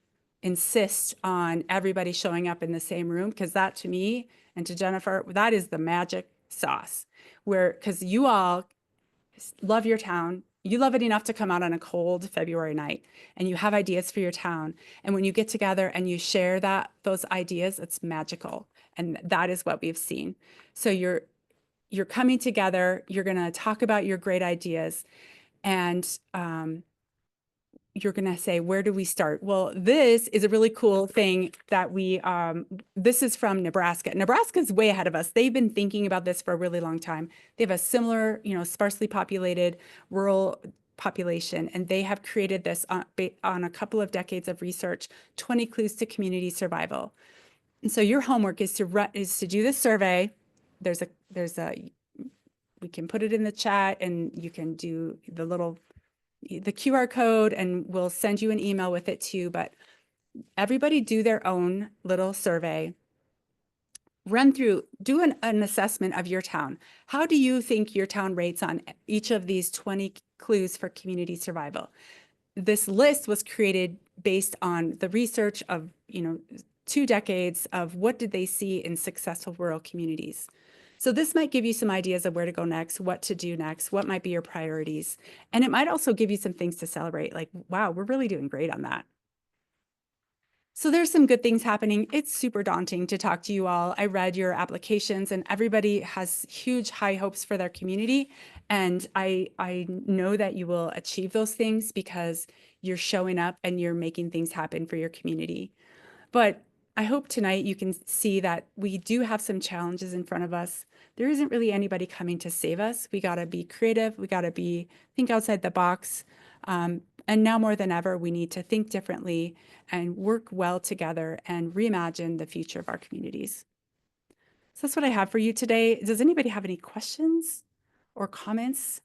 insist on everybody showing up in the same room, because that, to me and to Jennifer, that is the magic sauce, because you all love your town. You love it enough to come out on a cold February night, and you have ideas for your town. And when you get together and you share those ideas, it's magical. And that is what we've seen. So you're coming together, you're going to talk about your great ideas, and you're going to say, where do we start? Well, this is a really cool thing that this is from Nebraska. Nebraska's way ahead of us. They've been thinking about this for a really long time. They have a similar, sparsely populated rural population, and they have created this on a couple of decades of research, 20 clues to community survival. And so your homework is to do this survey. We can put it in the chat, and you can do the QR code, and we'll send you an email with it too. But everybody do their own little survey. Do an assessment of your town. How do you think your town rates on each of these 20 clues for community survival? This list was created based on the research of, 2 decades of what did they see in successful rural communities. So this might give you some ideas of where to go next, what to do next, what might be your priorities. And it might also give you some things to celebrate, like, wow, we're really doing great on that. So there's some good things happening. It's super daunting to talk to you all. I read your applications, and everybody has huge high hopes for their community. And I know that you will achieve those things because you're showing up and you're making things happen for your community. But I hope tonight you can see that we do have some challenges in front of us. There isn't really anybody coming to save us. We got to be creative. We got to think outside the box. And now more than ever, we need to think differently and work well together and reimagine the future of our communities. So that's what I have for you today. Does anybody have any questions or comments?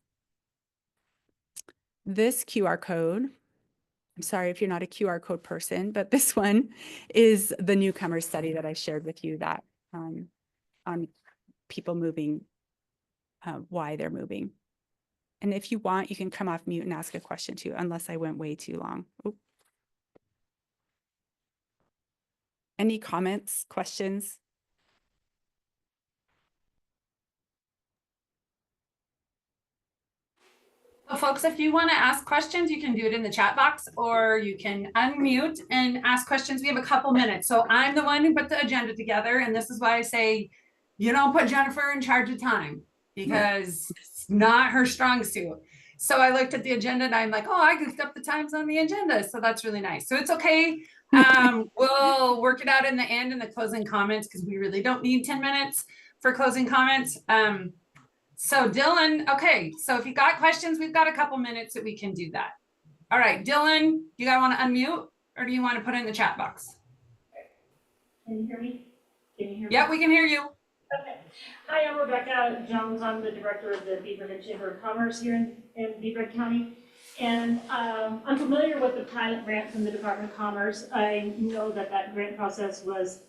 This QR code, I'm sorry if you're not a QR code person, but this one is the newcomer study that I shared with you that on people moving, why they're moving. And if you want, you can come off mute and ask a question too, unless I went way too long. Oop. Any comments, questions? So folks, if you want to ask questions, you can do it in the chat box, or you can unmute and ask questions. We have a couple minutes. So I'm the one who put the agenda together, and this is why I say you don't put Jennifer in charge of time, because it's not her strong suit. So I looked at the agenda and I'm like, oh, I goofed up the times on the agenda. So that's really nice. So it's okay. We'll work it out in the end in the closing comments, because we really don't need 10 minutes for closing comments. So Dylan, okay, so if you got questions, we've got a couple minutes that we can do that. All right, Dylan, you guys want to unmute, or do you want to put it in the chat box? Can you hear me? Can you hear me? Yeah, we can hear you. Okay. Hi, I'm Rebecca Jones. I'm the director of the Beaverhead Chamber of Commerce here in Beaverhead County. And I'm familiar with the pilot grant from the Department of Commerce. I know that that grant process was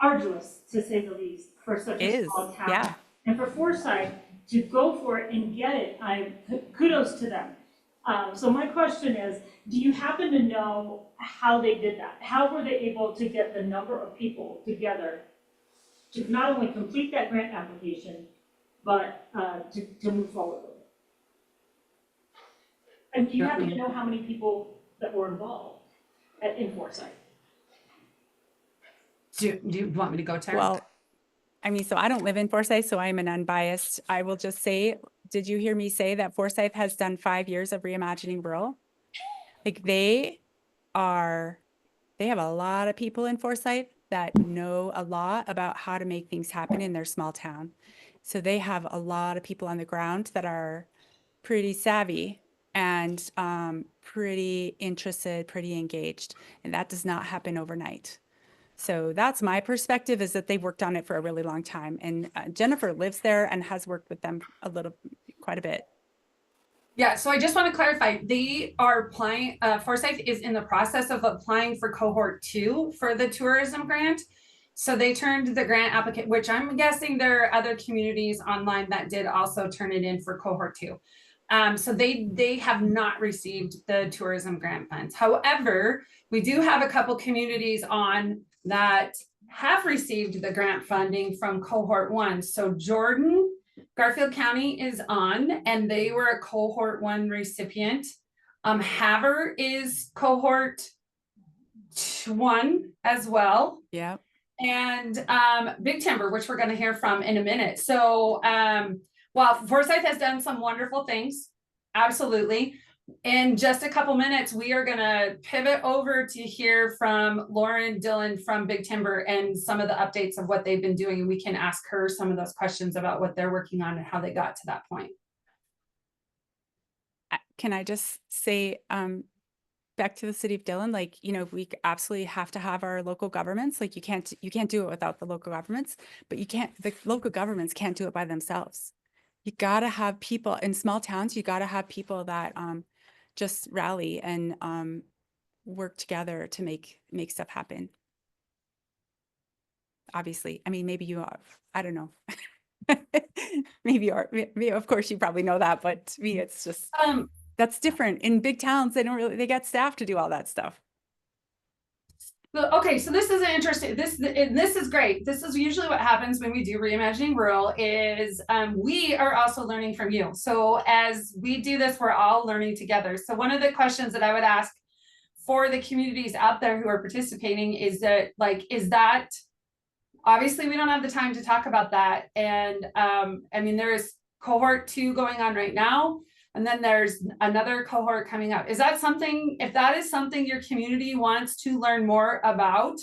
arduous, to say the least, for such a small town. Yeah. And for Forsyth to go for it and get it, kudos to them. So my question is, do you happen to know how they did that? How were they able to get the number of people together to not only complete that grant application, but to move forward with it? And do you happen to know how many people that were involved in Forsyth? Do you want me to go, Tara? Well, I mean, so I don't live in Forsyth, so I'm an unbiased. I will just say, did you hear me say that Forsyth has done 5 years of reimagining rural? Like they have a lot of people in Forsyth that know a lot about how to make things happen in their small town. So they have a lot of people on the ground that are pretty savvy and pretty interested, pretty engaged. And that does not happen overnight. So that's my perspective, is that they've worked on it for a really long time. And Jennifer lives there and has worked with them quite a bit. Yeah, so I just want to clarify, they are applying, Forsyth is in the process of applying for cohort 2 for the tourism grant. So they turned the grant applicant, which I'm guessing there are other communities online that did also turn it in for cohort 2. So they have not received the tourism grant funds. However, we do have a couple communities on that have received the grant funding from cohort 1. So Jordan, Garfield County is on, and they were a cohort 1 recipient. Havre is cohort 1 as well. Yeah. And Big Timber, which we're going to hear from in a minute. So while Forsyth has done some wonderful things, absolutely. In just a couple minutes, we are going to pivot over to hear from Lauren Dillon from Big Timber and some of the updates of what they've been doing. And we can ask her some of those questions about what they're working on and how they got to that point. Can I just say, back to the city of Dillon, like, you know, we absolutely have to have our local governments. Like you can't do it without the local governments, but the local governments can't do it by themselves. You got to have people in small towns. You got to have people that just rally and work together to make stuff happen. Obviously, I mean, maybe you are, I don't know. maybe of course you probably know that, but to me, it's just, that's different. In big towns, they got staff to do all that stuff. Okay, so this is an interesting, this is great. This is usually what happens when we do Reimagining Rural is we are also learning from you. So as we do this, we're all learning together. So one of the questions that I would ask for the communities out there who are participating is that, like, obviously we don't have the time to talk about that. And I mean, there is cohort 2 going on right now. And then there's another cohort coming up. Is that something, if that is something your community wants to learn more about,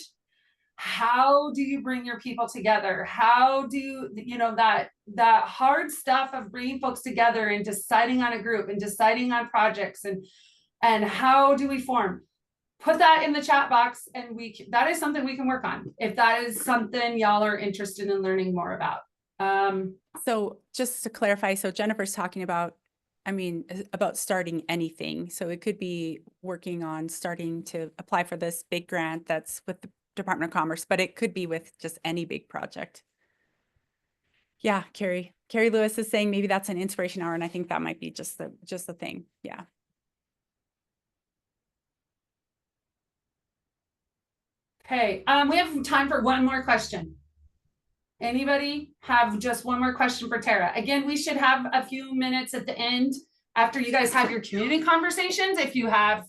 how do you bring your people together? How do you know that hard stuff of bringing folks together and deciding on a group and deciding on projects and how do we form? Put that in the chat box and that is something we can work on if that is something y'all are interested in learning more about. So just to clarify, so Jennifer's talking about, I mean, about starting anything. So it could be working on starting to apply for this big grant that's with the Department of Commerce, but it could be with just any big project. Yeah, Carrie Lewis is saying maybe that's an inspiration hour, and I think that might be just the thing. Yeah. Okay, we have time for one more question. Anybody have just one more question for Tara? Again, we should have a few minutes at the end after you guys have your community conversations if you have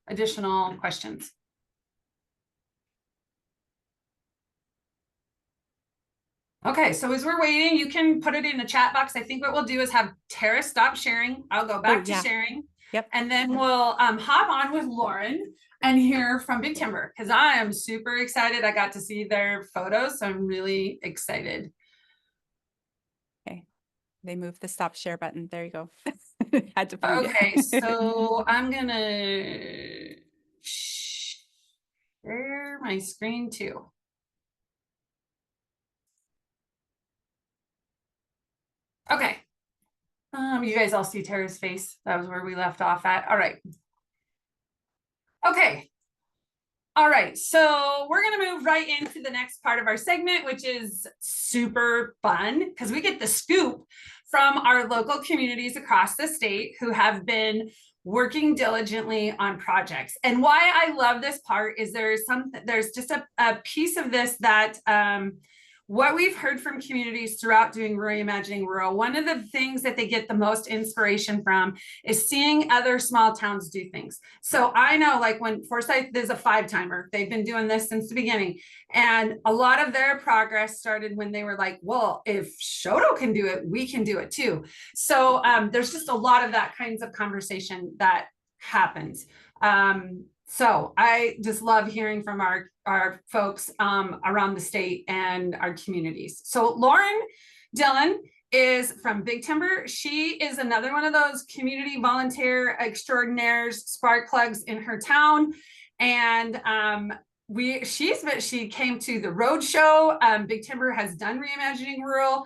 additional questions. Okay, so as we're waiting, you can put it in the chat box. I think what we'll do is have Tara stop sharing. I'll go back to yeah. sharing. Yep. And then we'll hop on with Lauren and hear from Big Timber, because I am super excited. I got to see their photos, so I'm really excited. Okay, they moved the stop share button. There you go. Had to find Okay, it. so I'm gonna share my screen too. Okay. You guys all see Tara's face. That was where we left off at. All right. Okay. All right. So we're going to move right into the next part of our segment, which is super fun because we get the scoop from our local communities across the state who have been working diligently on projects. And why I love this part is there's just a piece of this that what we've heard from communities throughout doing Reimagining Rural, one of the things that they get the most inspiration from is seeing other small towns do things. So I know, like, when Forsyth, there's a 5-timer, they've been doing this since the beginning. And a lot of their progress started when they were like, well, if Shoto can do it, we can do it too. So there's just a lot of that kinds of conversation that happens. So I just love hearing from our folks around the state and our communities. So Lauren Dillon is from Big Timber. She is another one of those community volunteer extraordinaires, spark plugs in her town. And she came to the road show. Big Timber has done Reimagining Rural.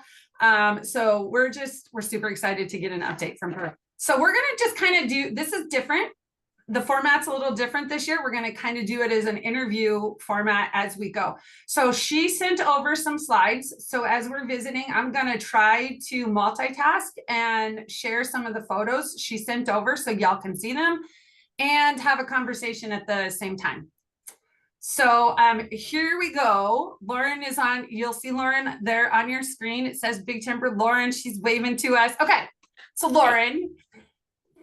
So we're super excited to get an update from her. So we're gonna just kind of do, this is different. The format's a little different this year. We're going to kind of do it as an interview format as we go. So she sent over some slides. So as we're visiting, I'm going to try to multitask and share some of the photos she sent over so y'all can see them and have a conversation at the same time. So here we go. Lauren is on, you'll see Lauren there on your screen. It says Big Timber Lauren, she's waving to us. Okay, so Lauren,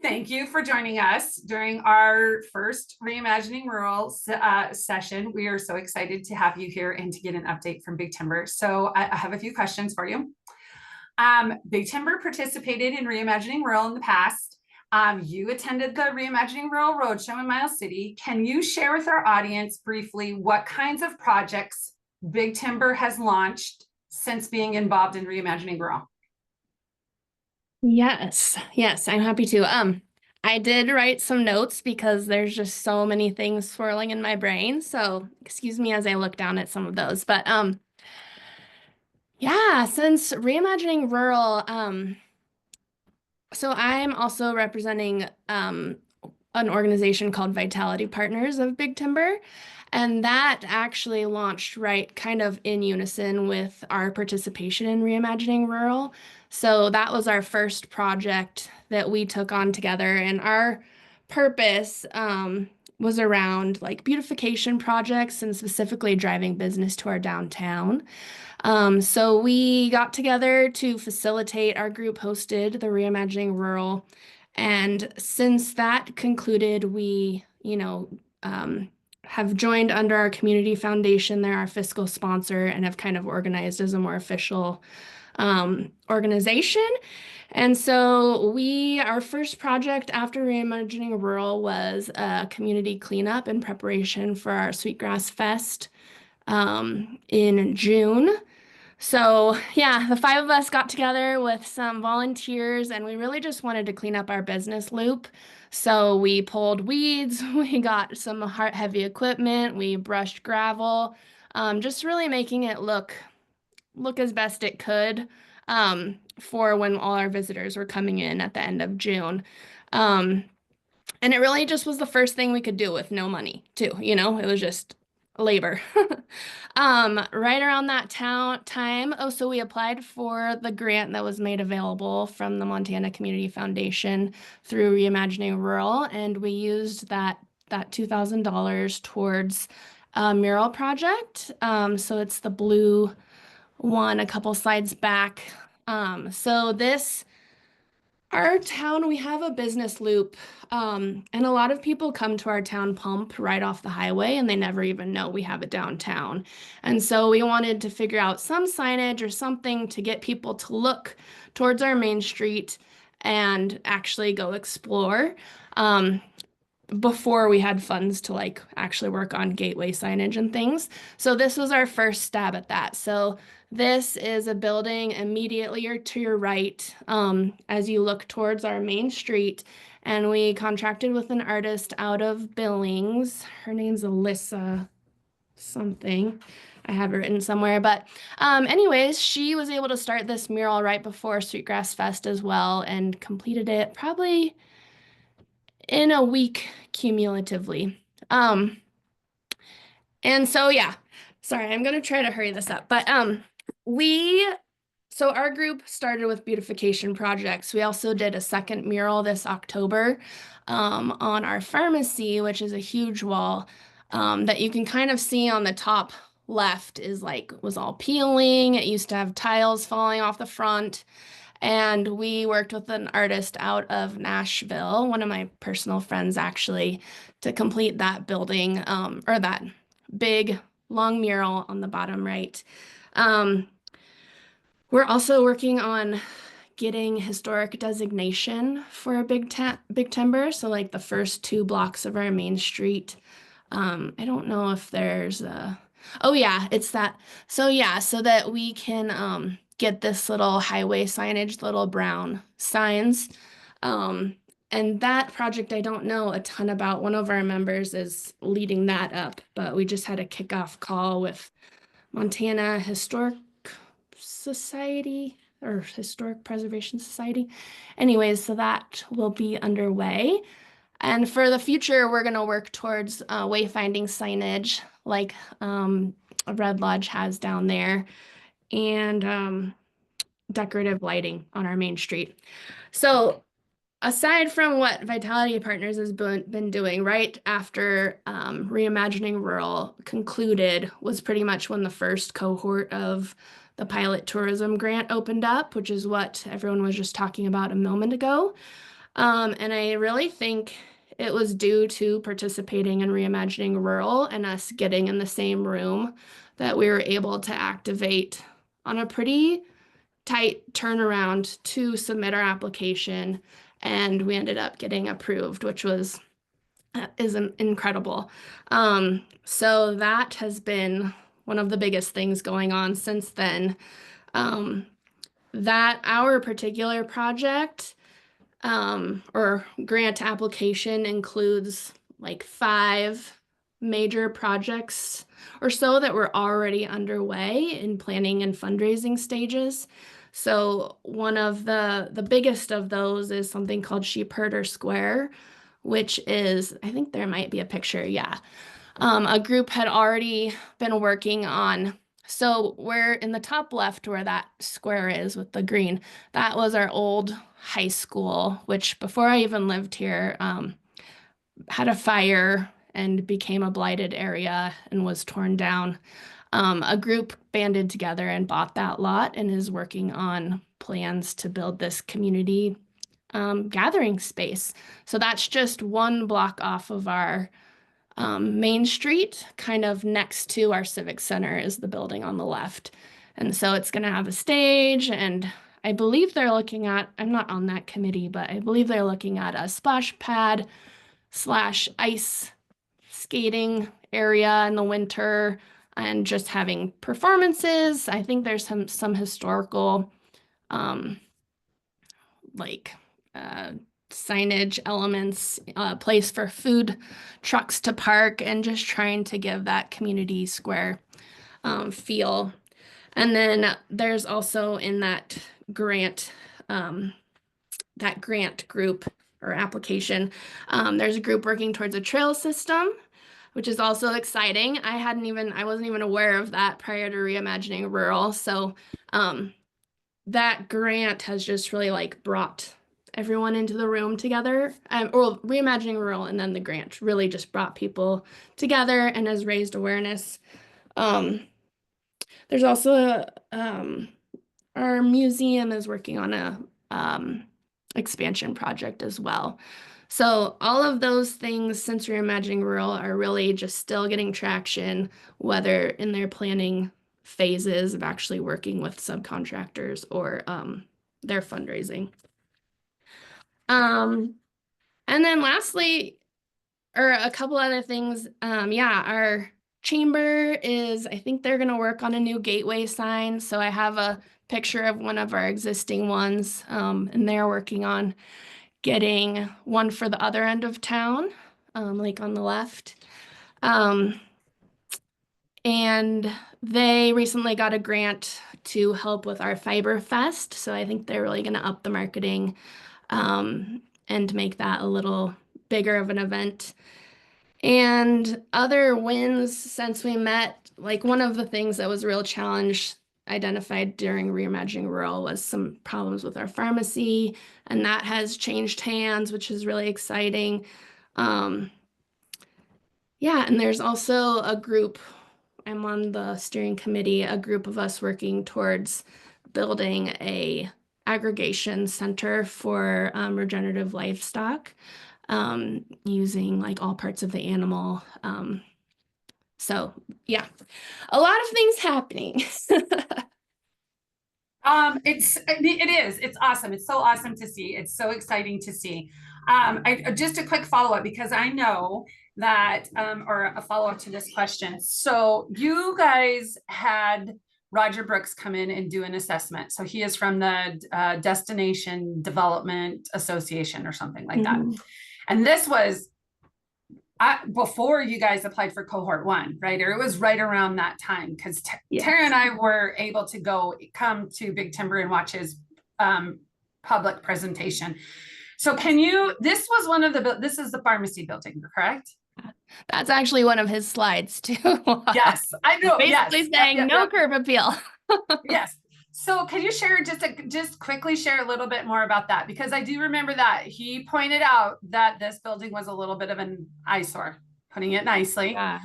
thank you for joining us during our first Reimagining Rural session. We are so excited to have you here and to get an update from Big Timber. So I have a few questions for you. Big Timber participated in Reimagining Rural in the past. You attended the Reimagining Rural Roadshow in Miles City. Can you share with our audience briefly what kinds of projects Big Timber has launched since being involved in Reimagining Rural? Yes, I'm happy to. I did write some notes because there's just so many things swirling in my brain. So excuse me as I look down at some of those. But yeah, since Reimagining Rural, so I'm also representing an organization called Vitality Partners of Big Timber. And that actually launched right kind of in unison with our participation in Reimagining Rural. So that was our first project that we took on together. And our purpose was around like beautification projects and specifically driving business to our downtown. So we got together to facilitate. Our group hosted the Reimagining Rural. And since that concluded, we, have joined under our community foundation. They're our fiscal sponsor and have kind of organized as a more official organization. And so our first project after Reimagining Rural was a community cleanup in preparation for our Sweetgrass Fest in June. So yeah, the 5 of us got together with some volunteers and we really just wanted to clean up our business loop. So we pulled weeds, we got some heavy equipment, we brushed gravel, just really making it look as best it could for when all our visitors were coming in at the end of June. And it really just was the first thing we could do with no money too, it was just labor. Right around that time, so we applied for the grant that was made available from the Montana Community Foundation through Reimagining Rural, and we used that $2,000 towards a mural project. So it's the blue one a couple slides back. So this Our town, we have a business loop, and a lot of people come to our town pump right off the highway and they never even know we have it downtown. And so we wanted to figure out some signage or something to get people to look towards our main street and actually go explore. Before we had funds to like actually work on gateway signage and things. So this was our first stab at that. So this is a building immediately or to your right as you look towards our main street. And we contracted with an artist out of Billings. Her name's Alyssa something. I have it written somewhere. But anyways, she was able to start this mural right before Sweetgrass Fest as well and completed it probably in a week cumulatively. And so yeah, sorry, I'm gonna try to hurry this up. But so our group started with beautification projects. We also did a second mural this October on our pharmacy, which is a huge wall that you can kind of see on the top left was all peeling. It used to have tiles falling off the front. And we worked with an artist out of Nashville, one of my personal friends actually, to complete that building or that big long mural on the bottom right. We're also working on getting historic designation for a big timber. So like the first 2 blocks of our main street. I don't know if there's oh yeah, it's that. So yeah, so that we can get this little highway signage, little brown signs. And that project, I don't know a ton about. One of our members is leading that up, but we just had a kickoff call with Montana Historic Society or Historic Preservation Society. Anyways, so that will be underway. And for the future, we're going to work towards wayfinding signage like Red Lodge has down there and decorative lighting on our main street. So aside from what Vitality Partners has been doing right after Reimagining Rural concluded was pretty much when the first cohort of the pilot tourism grant opened up, which is what everyone was just talking about a moment ago. And I really think it was due to participating in Reimagining Rural and us getting in the same room that we were able to activate on a pretty tight turnaround to submit our application. And we ended up getting approved, which is incredible. So that has been one of the biggest things going on since then. That our particular project or grant application includes like 5 major projects or so that were already underway in planning and fundraising stages. So one of the biggest of those is something called Sheep Herder Square, which is, I think there might be a picture, yeah. A group had already been working on, so we're in the top left where that square is with the green. That was our old high school, which before I even lived here, had a fire and became a blighted area and was torn down. A group banded together and bought that lot and is working on plans to build this community gathering space. So that's just 1 block off of our main street, kind of next to our civic center is the building on the left. And so it's going to have a stage, and I believe they're looking at, I'm not on that committee, but I believe they're looking at a splash pad / ice skating area in the winter and just having performances. I think there's some historical signage elements, place for food trucks to park, and just trying to give that community square feel. And then there's also in that grant group or application, there's a group working towards a trail system, which is also exciting. I wasn't even aware of that prior to Reimagining Rural. So that grant has just really like brought everyone into the room together, or Reimagining Rural, and then the grant really just brought people together and has raised awareness. There's also our museum is working on expansion project as well. So all of those things since Reimagining Rural are really just still getting traction, whether in their planning phases of actually working with subcontractors or their fundraising. And then lastly, or a couple other things, yeah, our chamber is, I think they're gonna work on a new gateway sign. So I have a picture of one of our existing ones, and they're working on getting one for the other end of town, like on the left. And they recently got a grant to help with our Fiber Fest. So I think they're really going to up the marketing and make that a little bigger of an event. And other wins since we met, like one of the things that was a real challenge identified during Reimagining Rural was some problems with our pharmacy, and that has changed hands, which is really exciting. Yeah, and there's also a group, I'm on the steering committee, a group of us working towards building a aggregation center for regenerative livestock, using like all parts of the animal. So yeah, a lot of things happening. It's awesome. It's so awesome to see. It's so exciting to see. Just a quick follow-up, because I know that, or a follow-up to this question. So you guys had Roger Brooks come in and do an assessment. So he is from the Destination Development Association or something like that. And this was before you guys applied for cohort 1, right? Or it was right around that time, because Yes. Tara and I were able to come to Big Timber and watch his public presentation. So this is the pharmacy building, correct? That's actually one of his slides too. Yes, I know. Basically saying no curb appeal. Yes. So can you share just quickly share a little bit more about that? Because I do remember that he pointed out that this building was a little bit of an eyesore, putting it nicely. Yeah.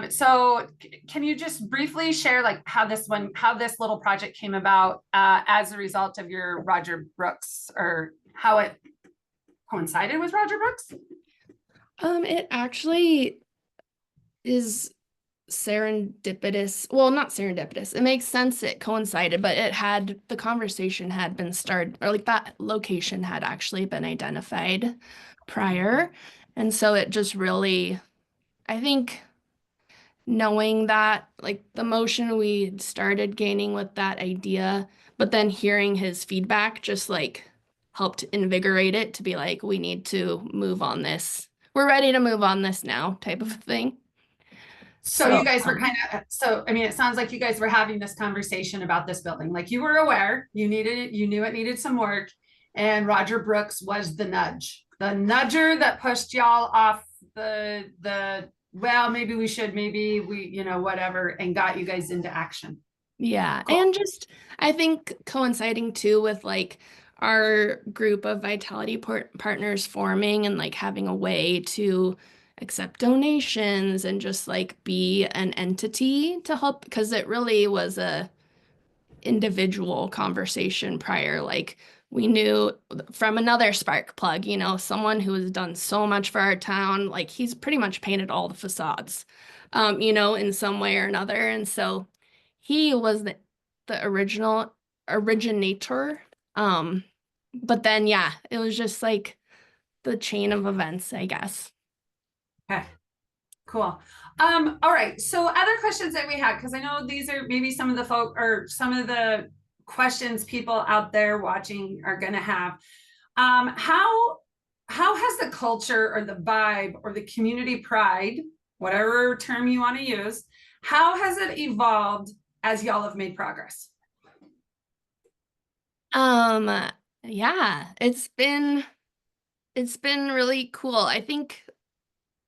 So can you just briefly share like how this little project came about as a result of your Roger Brooks, or how it coincided with Roger Brooks? It actually is serendipitous. Well, not serendipitous. It makes sense it coincided, but the conversation had been started, or like that location had actually been identified prior. And so it just really, I think, knowing that, like the motion we started gaining with that idea, but then hearing his feedback just like helped invigorate it to be like, we need to move on this. We're ready to move on this now, type of thing. So you guys were it sounds like you guys were having this conversation about this building. Like you were aware, you knew it needed some work, and Roger Brooks was the nudger that pushed y'all off well, maybe we, whatever, and got you guys into action. Yeah. Cool. And just, I think coinciding too with like our group of Vitality partners forming and like having a way to accept donations and just like be an entity to help, because it really was a individual conversation prior. Like we knew from another spark plug, someone who has done so much for our town, like he's pretty much painted all the facades, in some way or another. And so he was the original originator. But then, yeah, it was just like the chain of events, I guess. Okay, cool. All right. So other questions that we had, because I know these are maybe some of the questions people out there watching are going to have. How has the culture or the vibe or the community pride, whatever term you want to use, how has it evolved as y'all have made progress? Yeah, it's been really cool. I think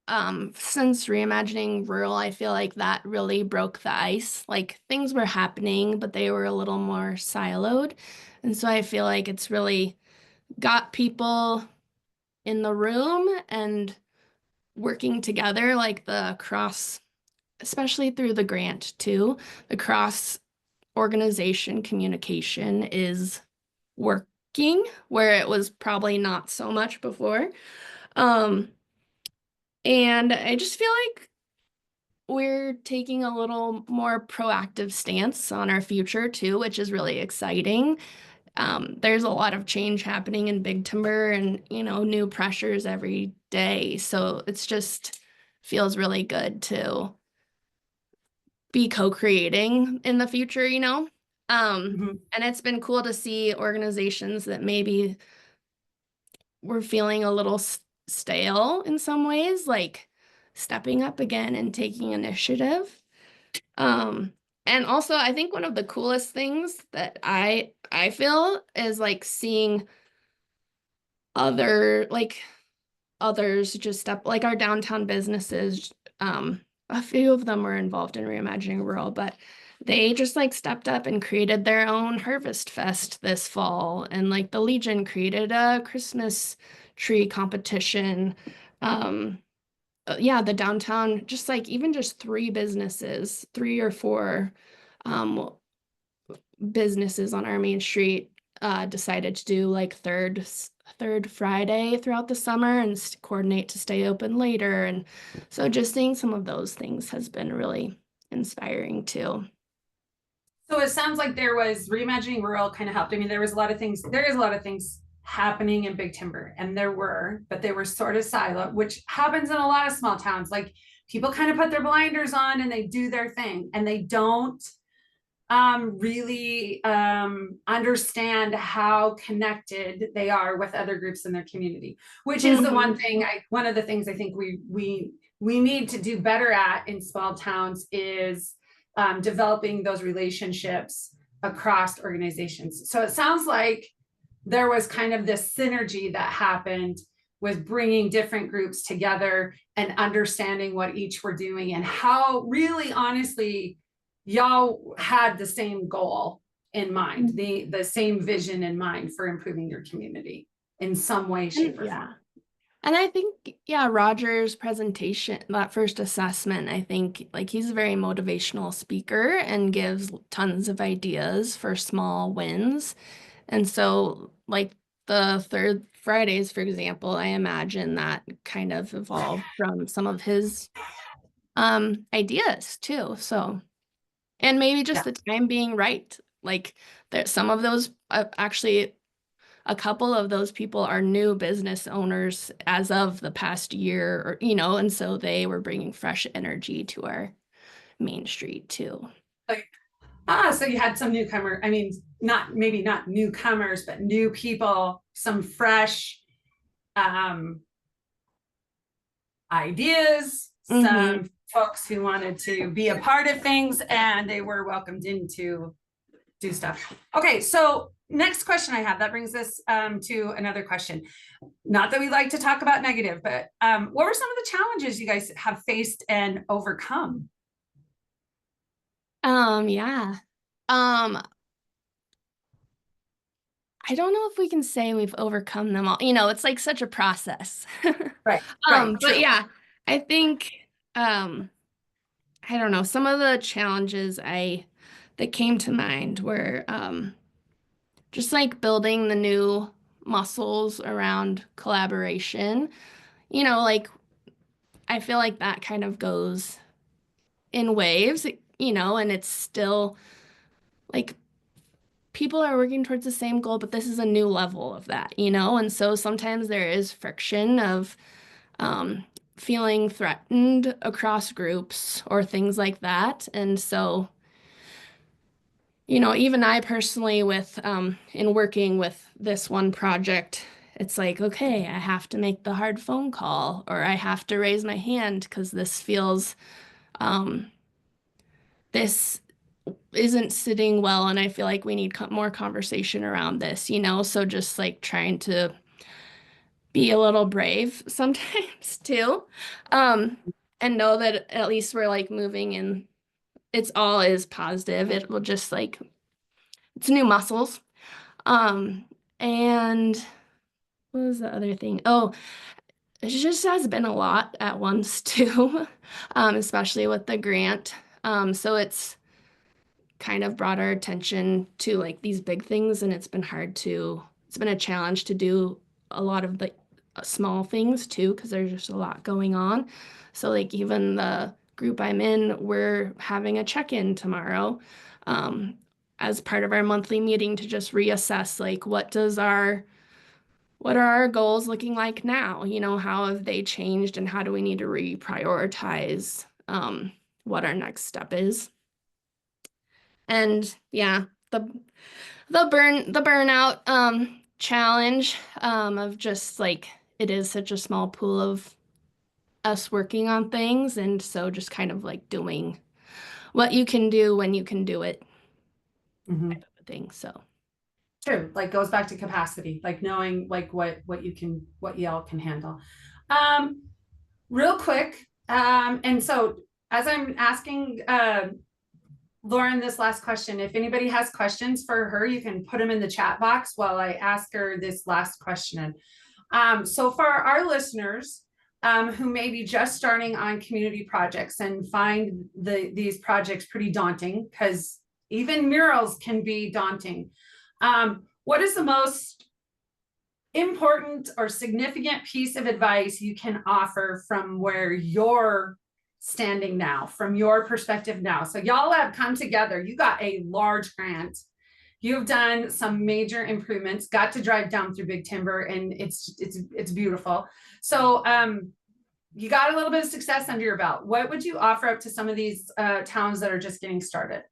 since Reimagining Rural, I feel like that really broke the ice. Like things were happening, but they were a little more siloed. And so I feel like it's really got people in the room and working together, like especially through the grant too, the cross organization communication is speaking, where it was probably not so much before. And I just feel like we're taking a little more proactive stance on our future too, which is really exciting. There's a lot of change happening in big timber and, new pressures every day. So it's just feels really good to be co-creating in the future. Mhm. And it's been cool to see organizations that maybe were feeling a little stale in some ways, like stepping up again and taking initiative. And also I think one of the coolest things that I feel is like seeing others just step, like our downtown businesses. A few of them were involved in Reimagining Rural, but they just like stepped up and created their own Harvest Fest this fall, and like the Legion created a Christmas tree competition. Yeah, the downtown, just like even just three or four um businesses on our main street decided to do like third Friday throughout the summer and coordinate to stay open later. And so just seeing some of those things has been really inspiring too. So it sounds like there was Reimagining Rural kind of helped. I mean, there is a lot of things happening in big timber, and but they were sort of siloed, which happens in a lot of small towns. Like people kind of put their blinders on and they do their thing, and they don't really understand how connected they are with other groups in their community, which is the one of the things I think we need to do better at in small towns is developing those relationships across organizations. So it sounds like there was kind of this synergy that happened with bringing different groups together and understanding what each were doing and how really honestly y'all had the same goal in mind, the same vision in mind for improving your community in some way, shape, or form. And I think, yeah, Roger's presentation, that first assessment, I think like he's a very motivational speaker and gives tons of ideas for small wins. And so like the third Fridays, for example, I imagine that kind of evolved from some of his ideas too. So, and maybe just the time being right. Like there, some of those actually a couple of those people are new business owners as of the past year, or and so they were bringing fresh energy to our main street too. So you had some newcomer, I mean, maybe not newcomers, but new people, some fresh ideas, some folks who wanted to be a part of things, and they were welcomed in to do stuff. Okay, so next question I have, that brings us to another question. Not that we like to talk about negative, but what were some of the challenges you guys have faced and overcome? Yeah. I don't know if we can say we've overcome them all. It's like such a process. Right. But True. yeah, I think I don't know, some of the challenges that came to mind were just like building the new muscles around collaboration. Like I feel like that kind of goes in waves, and it's still like people are working towards the same goal, but this is a new level of that, and so sometimes there is friction of feeling threatened across groups or things like that. And so, even I personally in working with this one project, it's like, okay, I have to make the hard phone call or I have to raise my hand because this isn't sitting well and I feel like we need more conversation around this, so just like trying to be a little brave sometimes too, and know that at least we're like moving in, it's all is positive. It will just like, it's new muscles. And what was the other thing? Oh, it just has been a lot at once too, especially with the grant. So it's kind of brought our attention to like these big things, and it's been hard to it's been a challenge to do a lot of the small things too, because there's just a lot going on. So like even the group I'm in, we're having a check-in tomorrow, as part of our monthly meeting to just reassess like what are our goals looking like now? You know, how have they changed and how do we need to reprioritize what our next step is? And yeah, the burnout challenge of just like it is such a small pool of us working on things, and so just kind of like doing what you can do when you can do it Mhm. type of a thing. So True, like goes back to capacity, like knowing like what y'all can handle. Real quick, and so as I'm asking Lauren this last question, if anybody has questions for her, you can put them in the chat box while I ask her this last question. So for our listeners who may be just starting on community projects and find these projects pretty daunting, because even murals can be daunting. What is the most important or significant piece of advice you can offer from where you're standing now, from your perspective now? So y'all have come together, you got a large grant, you've done some major improvements, got to drive down through Big Timber, and it's beautiful. So you got a little bit of success under your belt. What would you offer up to some of these towns that are just getting started?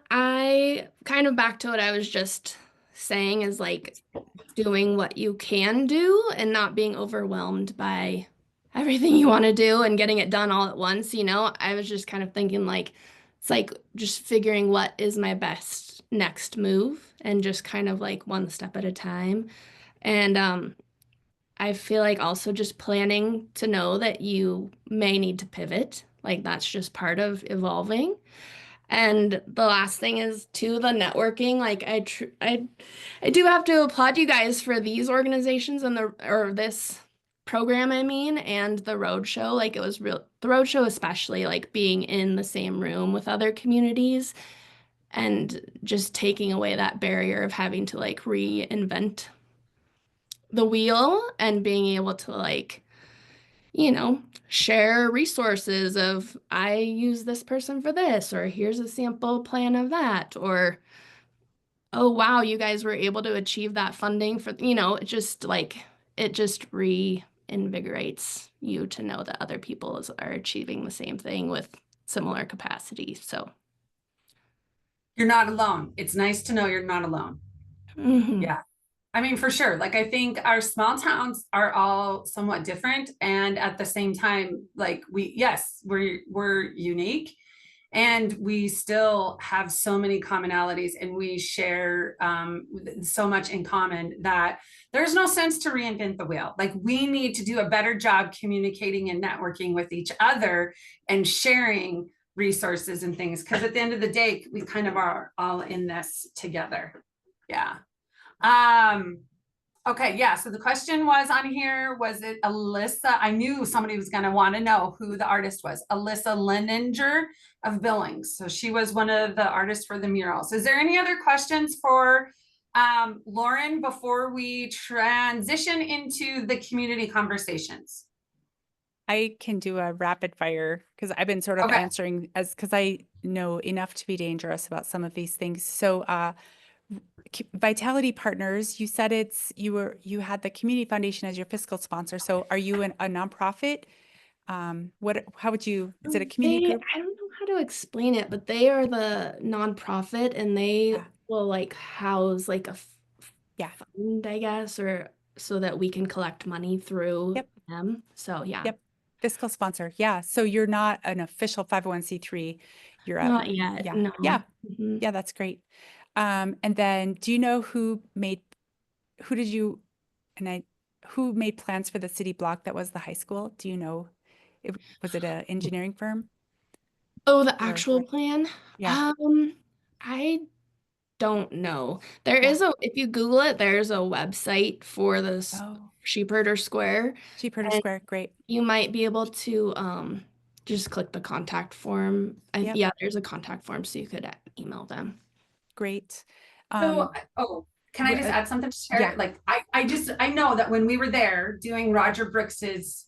I kind of back to what I was just saying is like doing what you can do and not being overwhelmed by everything you want to do and getting it done all at once. You know, I was just kind of thinking like, it's like just figuring what is my best next move and just kind of like one step at a time. And I feel like also just planning to know that you may need to pivot. Like that's just part of evolving. And the last thing is to the networking. Like I do have to applaud you guys for these organizations and or this program, I mean, and the roadshow. Like it was real, the roadshow especially, like being in the same room with other communities and just taking away that barrier of having to like reinvent the wheel and being able to like, you know, share resources of I use this person for this, or here's a sample plan of that, or oh wow, you guys were able to achieve that funding for, you know, it just reinvigorates you to know that other people are achieving the same thing with similar capacity. So You're not alone. It's nice to know you're not alone. Yeah. I mean, for sure. Like, I think our small towns are all somewhat different. And at the same time, like we're unique and we still have so many commonalities and we share so much in common that there's no sense to reinvent the wheel. Like we need to do a better job communicating and networking with each other and sharing resources and things. Because at the end of the day, we kind of are all in this together. Yeah. Okay, yeah. So the question was on here, was it Alyssa? I knew somebody was going to want to know who the artist was. Alyssa Leninger of Billings. So she was one of the artists for the murals. Is there any other questions for Lauren before we transition into the community conversations? I can do a rapid fire because I've been sort of Okay. answering because I know enough to be dangerous about some of these things. So Vitality Partners, you said you had the Community Foundation as your fiscal sponsor. So are you a nonprofit? How would you, is it a community group? I don't know how to explain it, but they are the nonprofit and they Yeah. will like house like a Yeah. fund, I guess, or so that we can collect money through Yep. them. So yeah. Yep. Fiscal sponsor. Yeah. So you're not an official 501c3. You're Not yet. yeah. No. Yeah. Mhm. Yeah, that's great. And then do you know who made plans for the city block that was the high school? Do you know? Was it an engineering firm? Oh, the Or actual plan? yeah. I don't know. There Yeah. is if you Google it, there's a website for this Oh, Sheepherder Square. Sheepherder And Square. Great. you might be able to just click the contact form. Yep. Yeah, there's a contact form, so you could email them. Great. So, oh, can I just add something to share? yeah. Like, I know that when we were there doing Roger Brooks's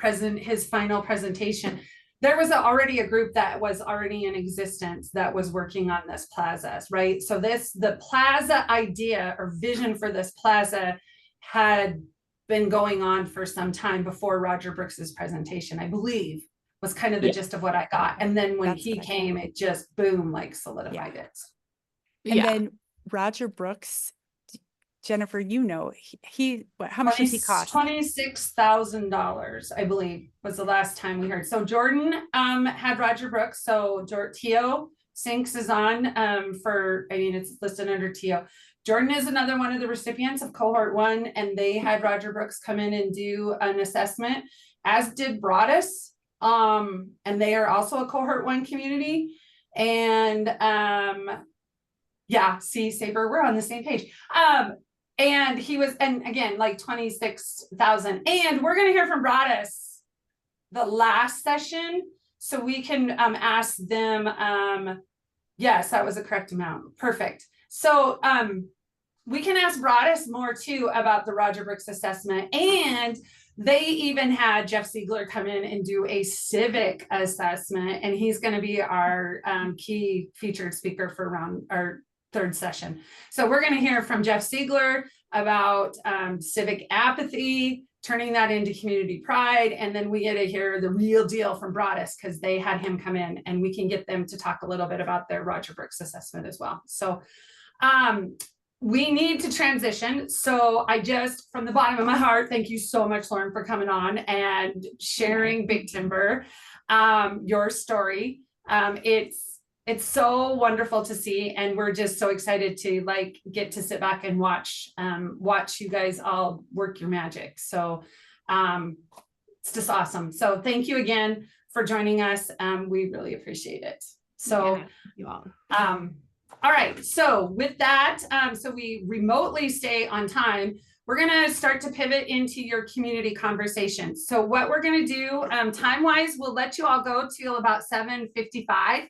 his final presentation, there was already a group that was already in existence that was working on this plaza, right? So the plaza idea or vision for this plaza had been going on for some time before Roger Brooks's presentation, I believe, was kind of the gist of what I got. And then when That's he what I came, it just boom, like solidified it. And then Roger Brooks, Jennifer, how much does he cost? $26,000, I believe, was the last time we heard. So Jordan had Roger Brooks. So Tio Sinks is on it's listed under Tio. Jordan is another one of the recipients of cohort 1, and they had Roger Brooks come in and do an assessment, as did Broadus. And they are also a cohort 1 community. And see, Saber, we're on the same page. And he was, and again, like 26,000. And we're going to hear from Broadus the last session. So we can ask them, yes, that was the correct amount. Perfect. So we can ask Broadus more too about the Roger Brooks assessment. And they even had Jeff Siegler come in and do a civic assessment. And he's going to be our key featured speaker for our 3rd session. So we're going to hear from Jeff Siegler about civic apathy, turning that into community pride. And then we get to hear the real deal from Broadus, because they had him come in, and we can get them to talk a little bit about their Roger Brooks assessment as well. So we need to transition. So I just, from the bottom of my heart, thank you so much, Lauren, for coming on and sharing Big Timber, your story. It's so wonderful to see, and we're just so excited to get to sit back and watch you guys all work your magic. So it's just awesome. So thank you again for joining us. We really appreciate it. So you all. All right. So with that, so we remotely stay on time. We're going to start to pivot into your community conversation. So what we're going to do time-wise, we'll let you all go till about 7:55.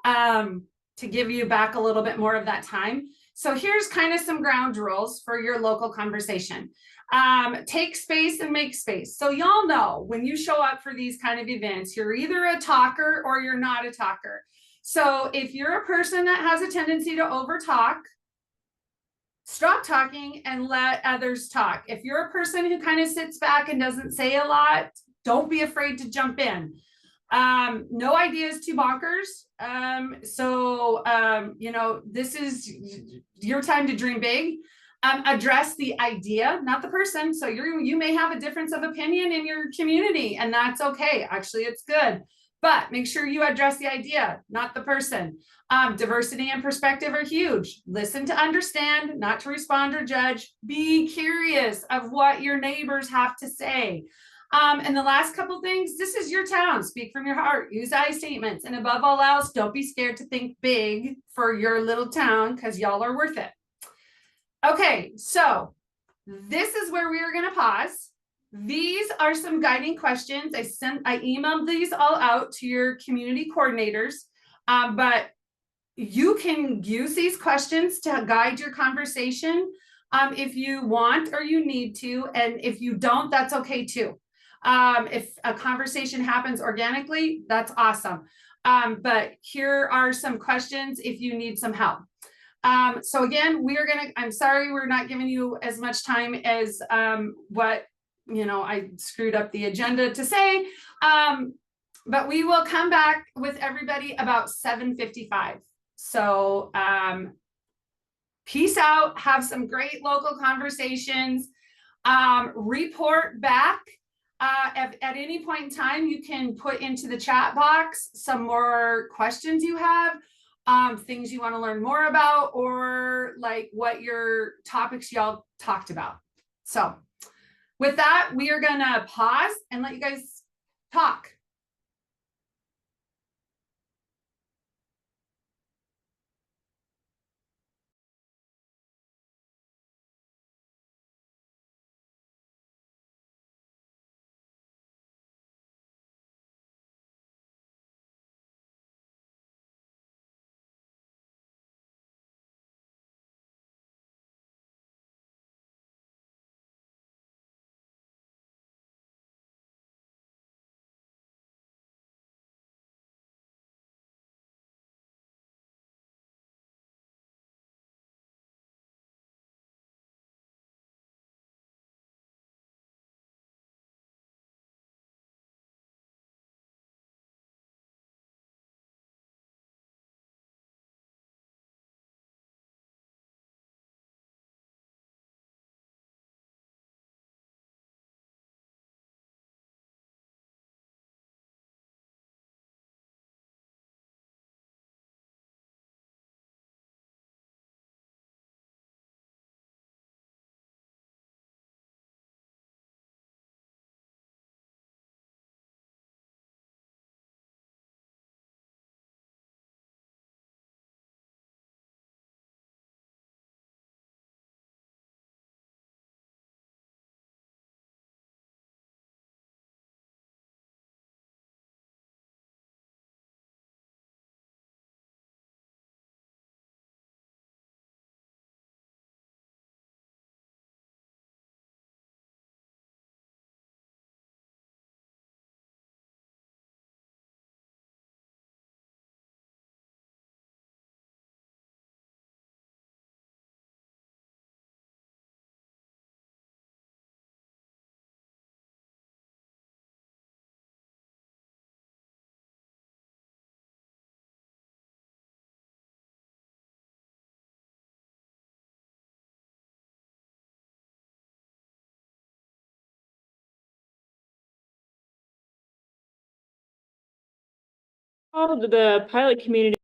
To give you back a little bit more of that time. So here's kind of some ground rules for your local conversation. Take space and make space. So y'all know when you show up for these kind of events, you're either a talker or you're not a talker. So if you're a person that has a tendency to overtalk, stop talking and let others talk. If you're a person who kind of sits back and doesn't say a lot, don't be afraid to jump in. No idea is too bonkers. This is your time to dream big. Address the idea, not the person. So you may have a difference of opinion in your community, and that's okay. Actually, it's good. But make sure you address the idea, not the person. Diversity and perspective are huge. Listen to understand, not to respond or judge. Be curious of what your neighbors have to say. And the last couple things, this is your town. Speak from your heart. Use I statements. And above all else, don't be scared to think big for your little town, because y'all are worth it. Okay, so this is where we are going to pause. These are some guiding questions. I emailed these all out to your community coordinators, but you can use these questions to guide your conversation if you want or you need to. And if you don't, that's okay too. If a conversation happens organically, that's awesome. But here are some questions if you need some help. So again, I'm sorry, we're not giving you as much time as what, I screwed up the agenda to say, but we will come back with everybody about 7:55. So peace out, have some great local conversations, report back. At any point in time, you can put into the chat box some more questions you have, things you want to learn more about, or like what your topics y'all talked about. So with that, we are going to pause and let you guys talk. the pilot community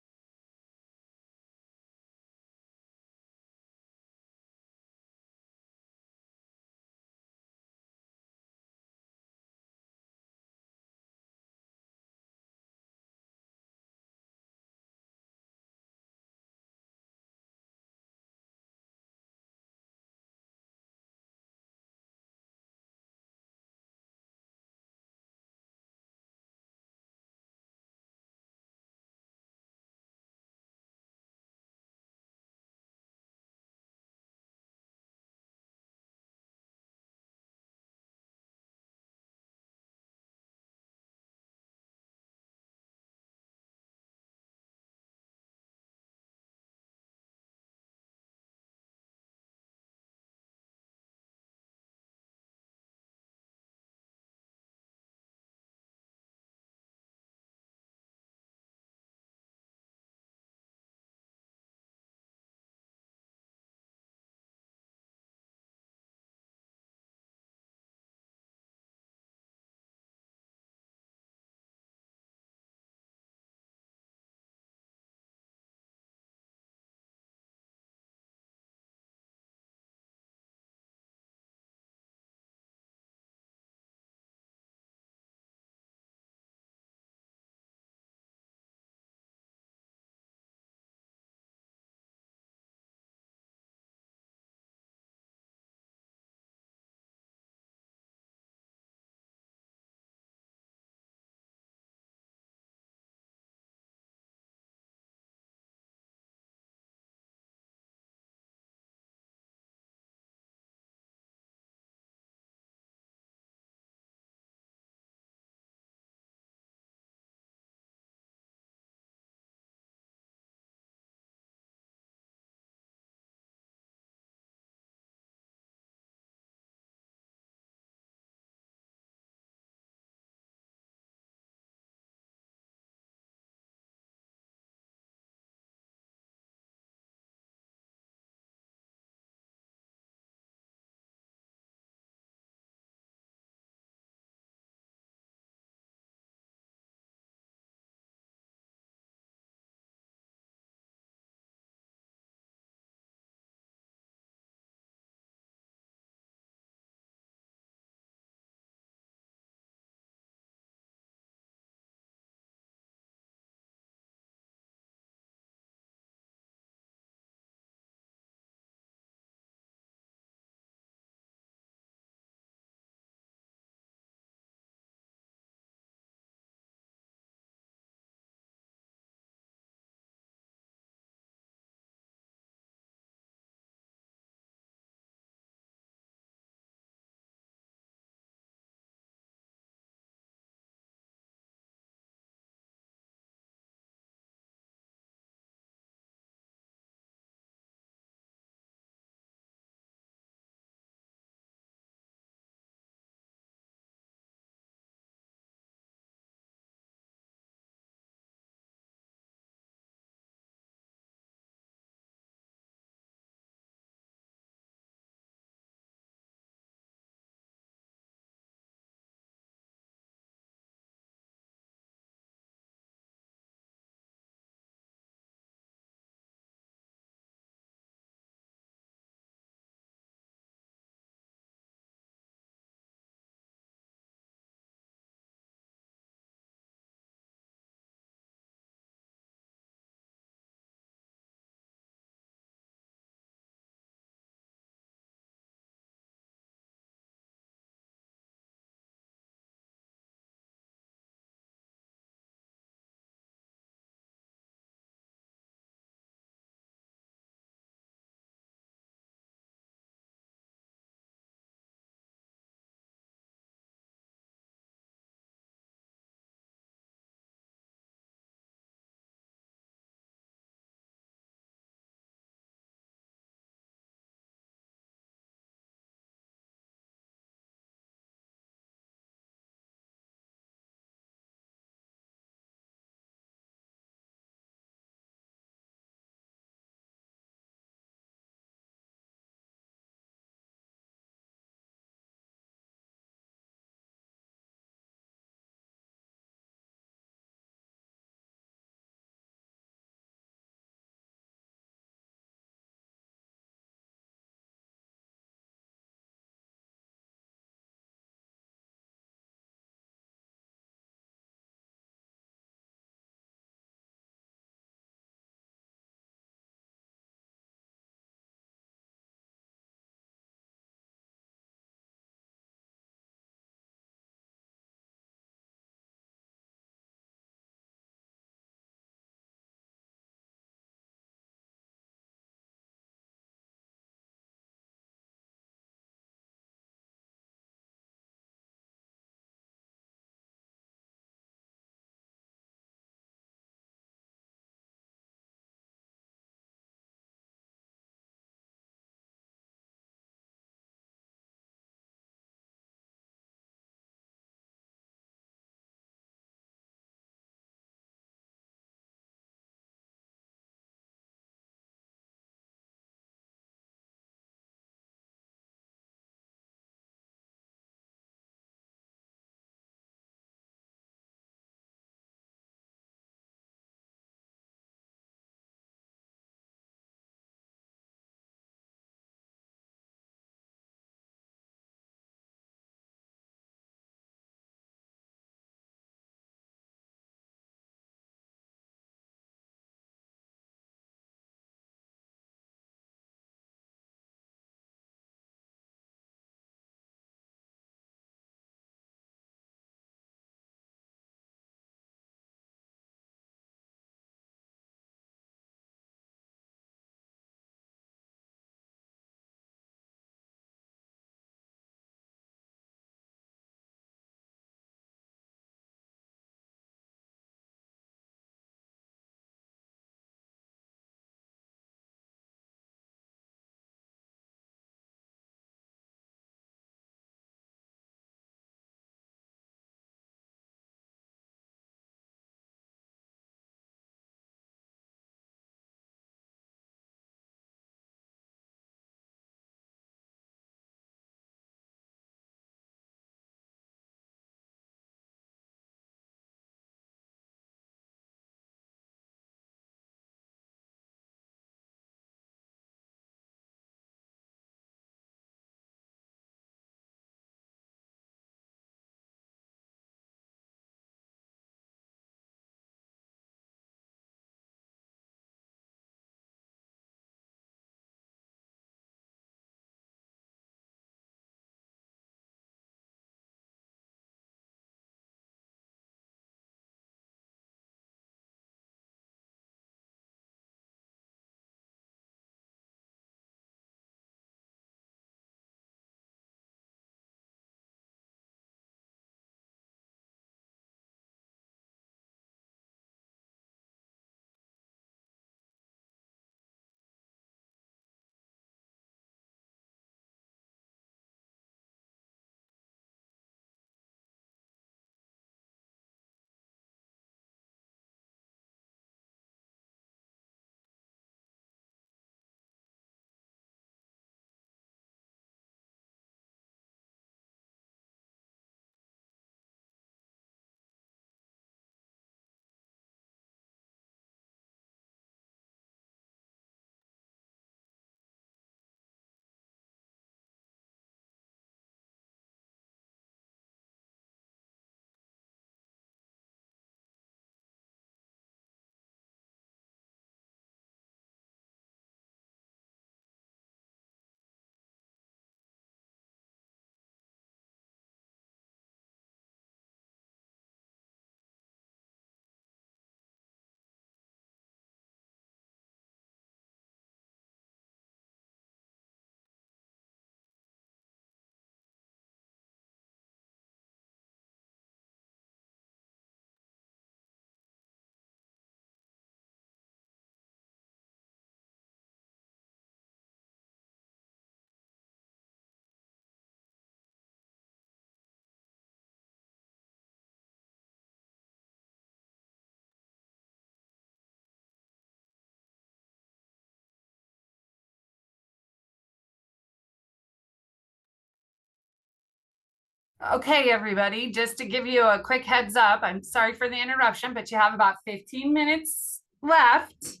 Okay, everybody, just to give you a quick heads up, I'm sorry for the interruption, but you have about 15 minutes left.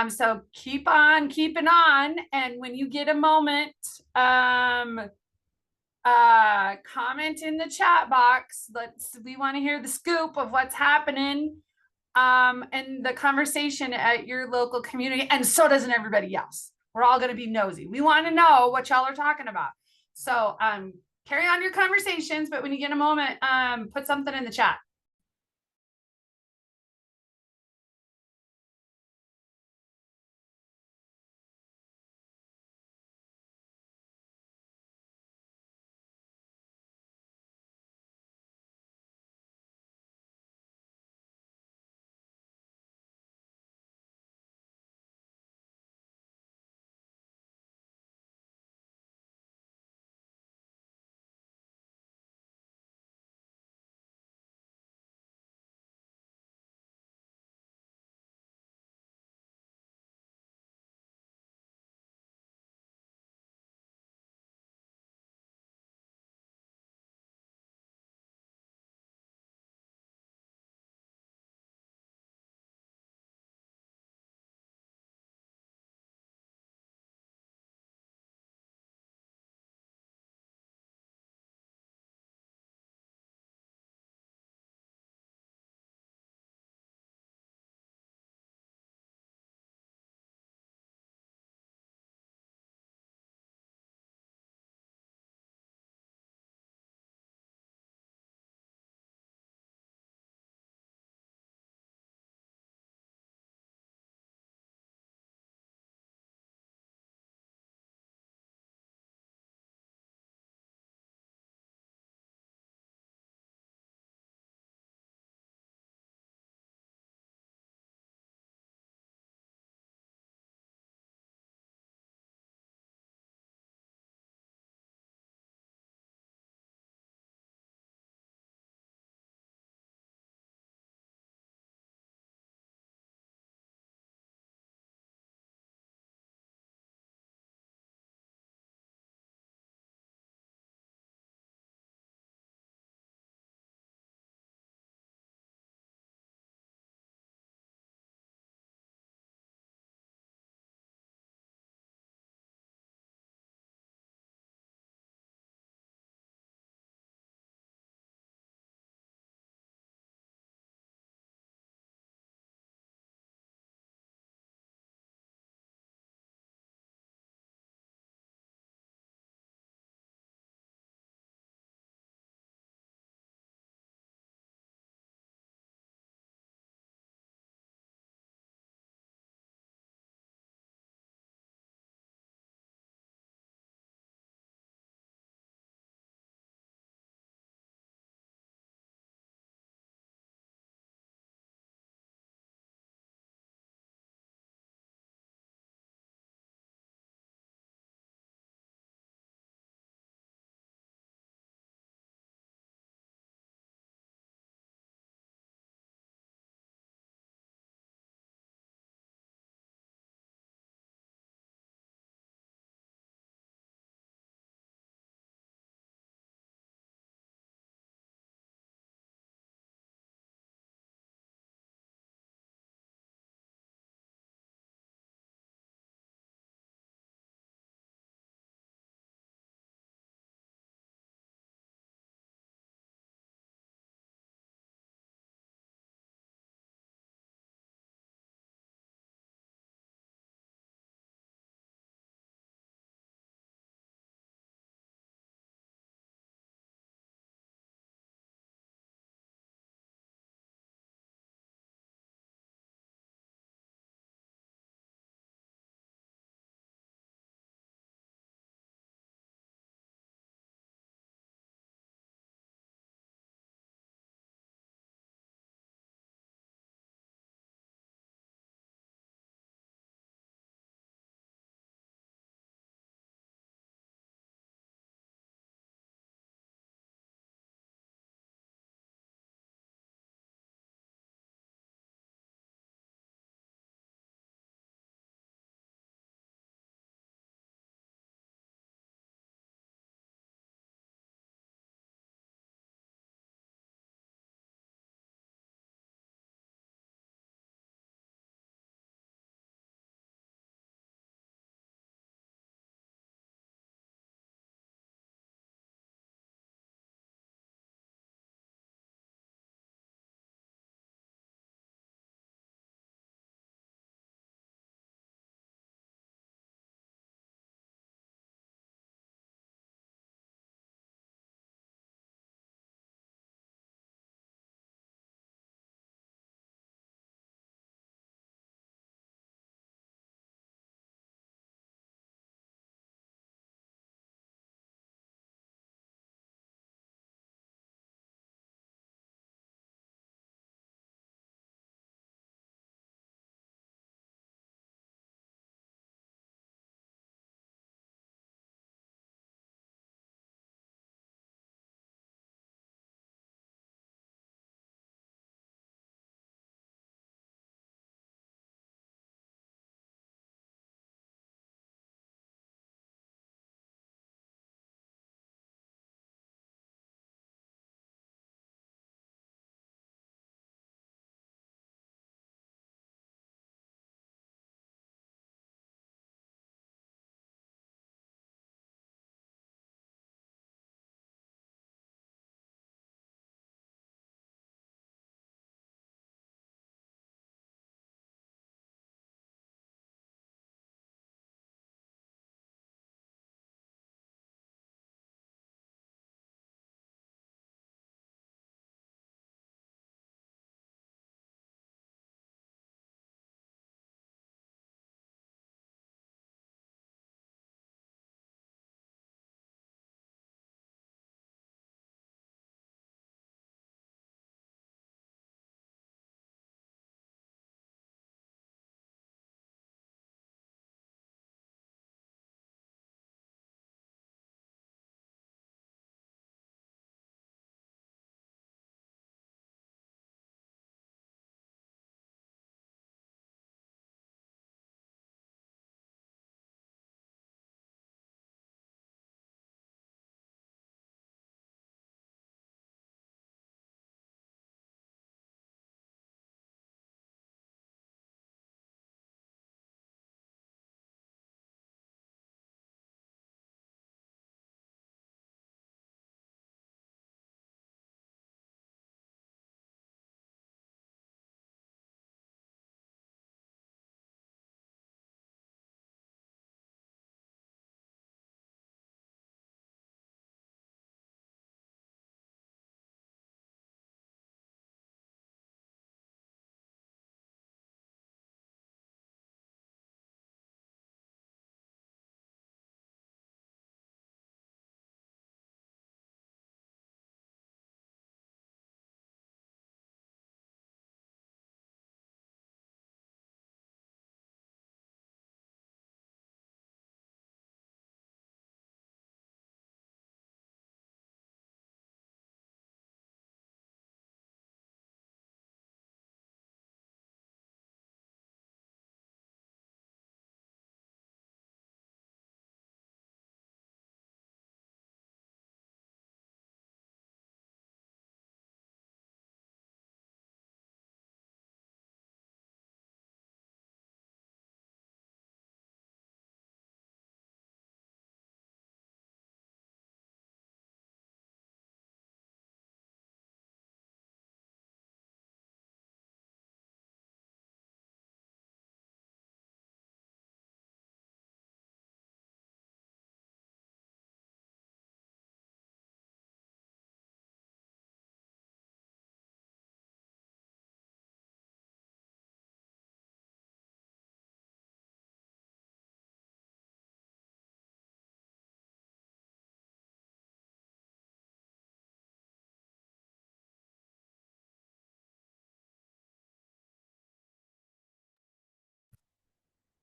So keep on keeping on. And when you get a moment, comment in the chat box. We want to hear the scoop of what's happening and the conversation at your local community. And so doesn't everybody else. We're all going to be nosy. We want to know what y'all are talking about. So carry on your conversations, but when you get a moment, put something in the chat.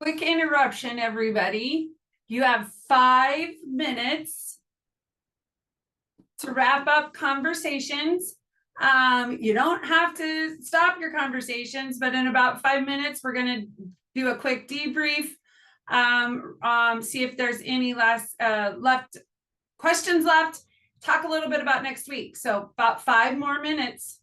Quick interruption, everybody. You have 5 minutes to wrap up conversations. You don't have to stop your conversations, but in about 5 minutes, we're going to do a quick debrief. See if there's any last questions left. Talk a little bit about next week. So about 5 more minutes.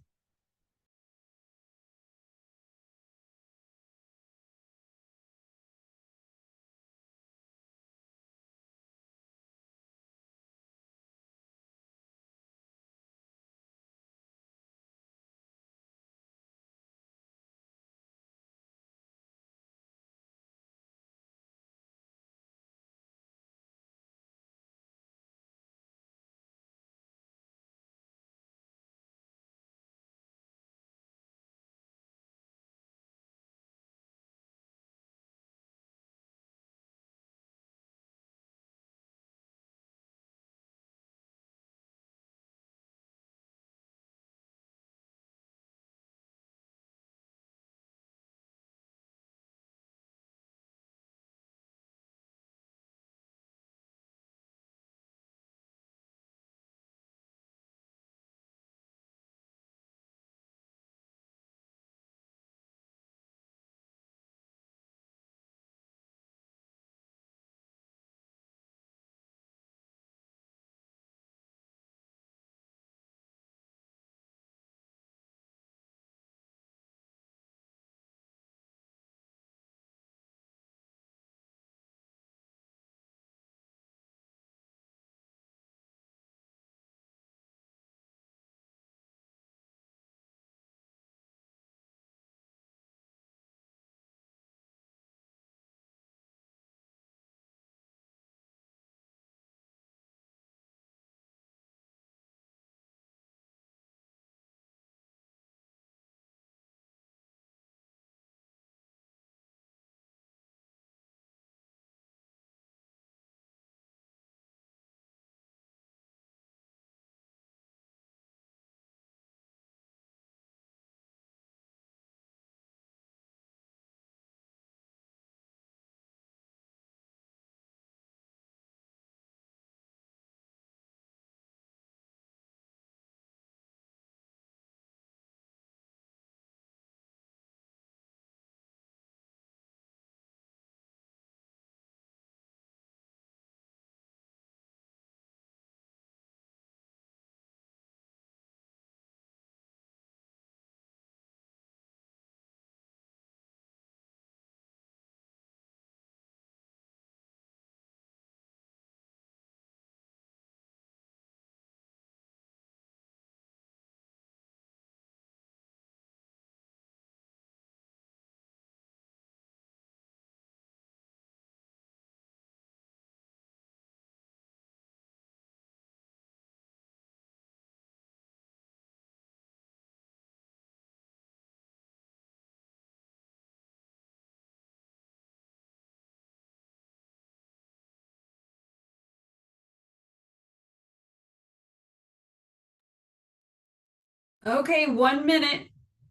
Okay, 1 minute.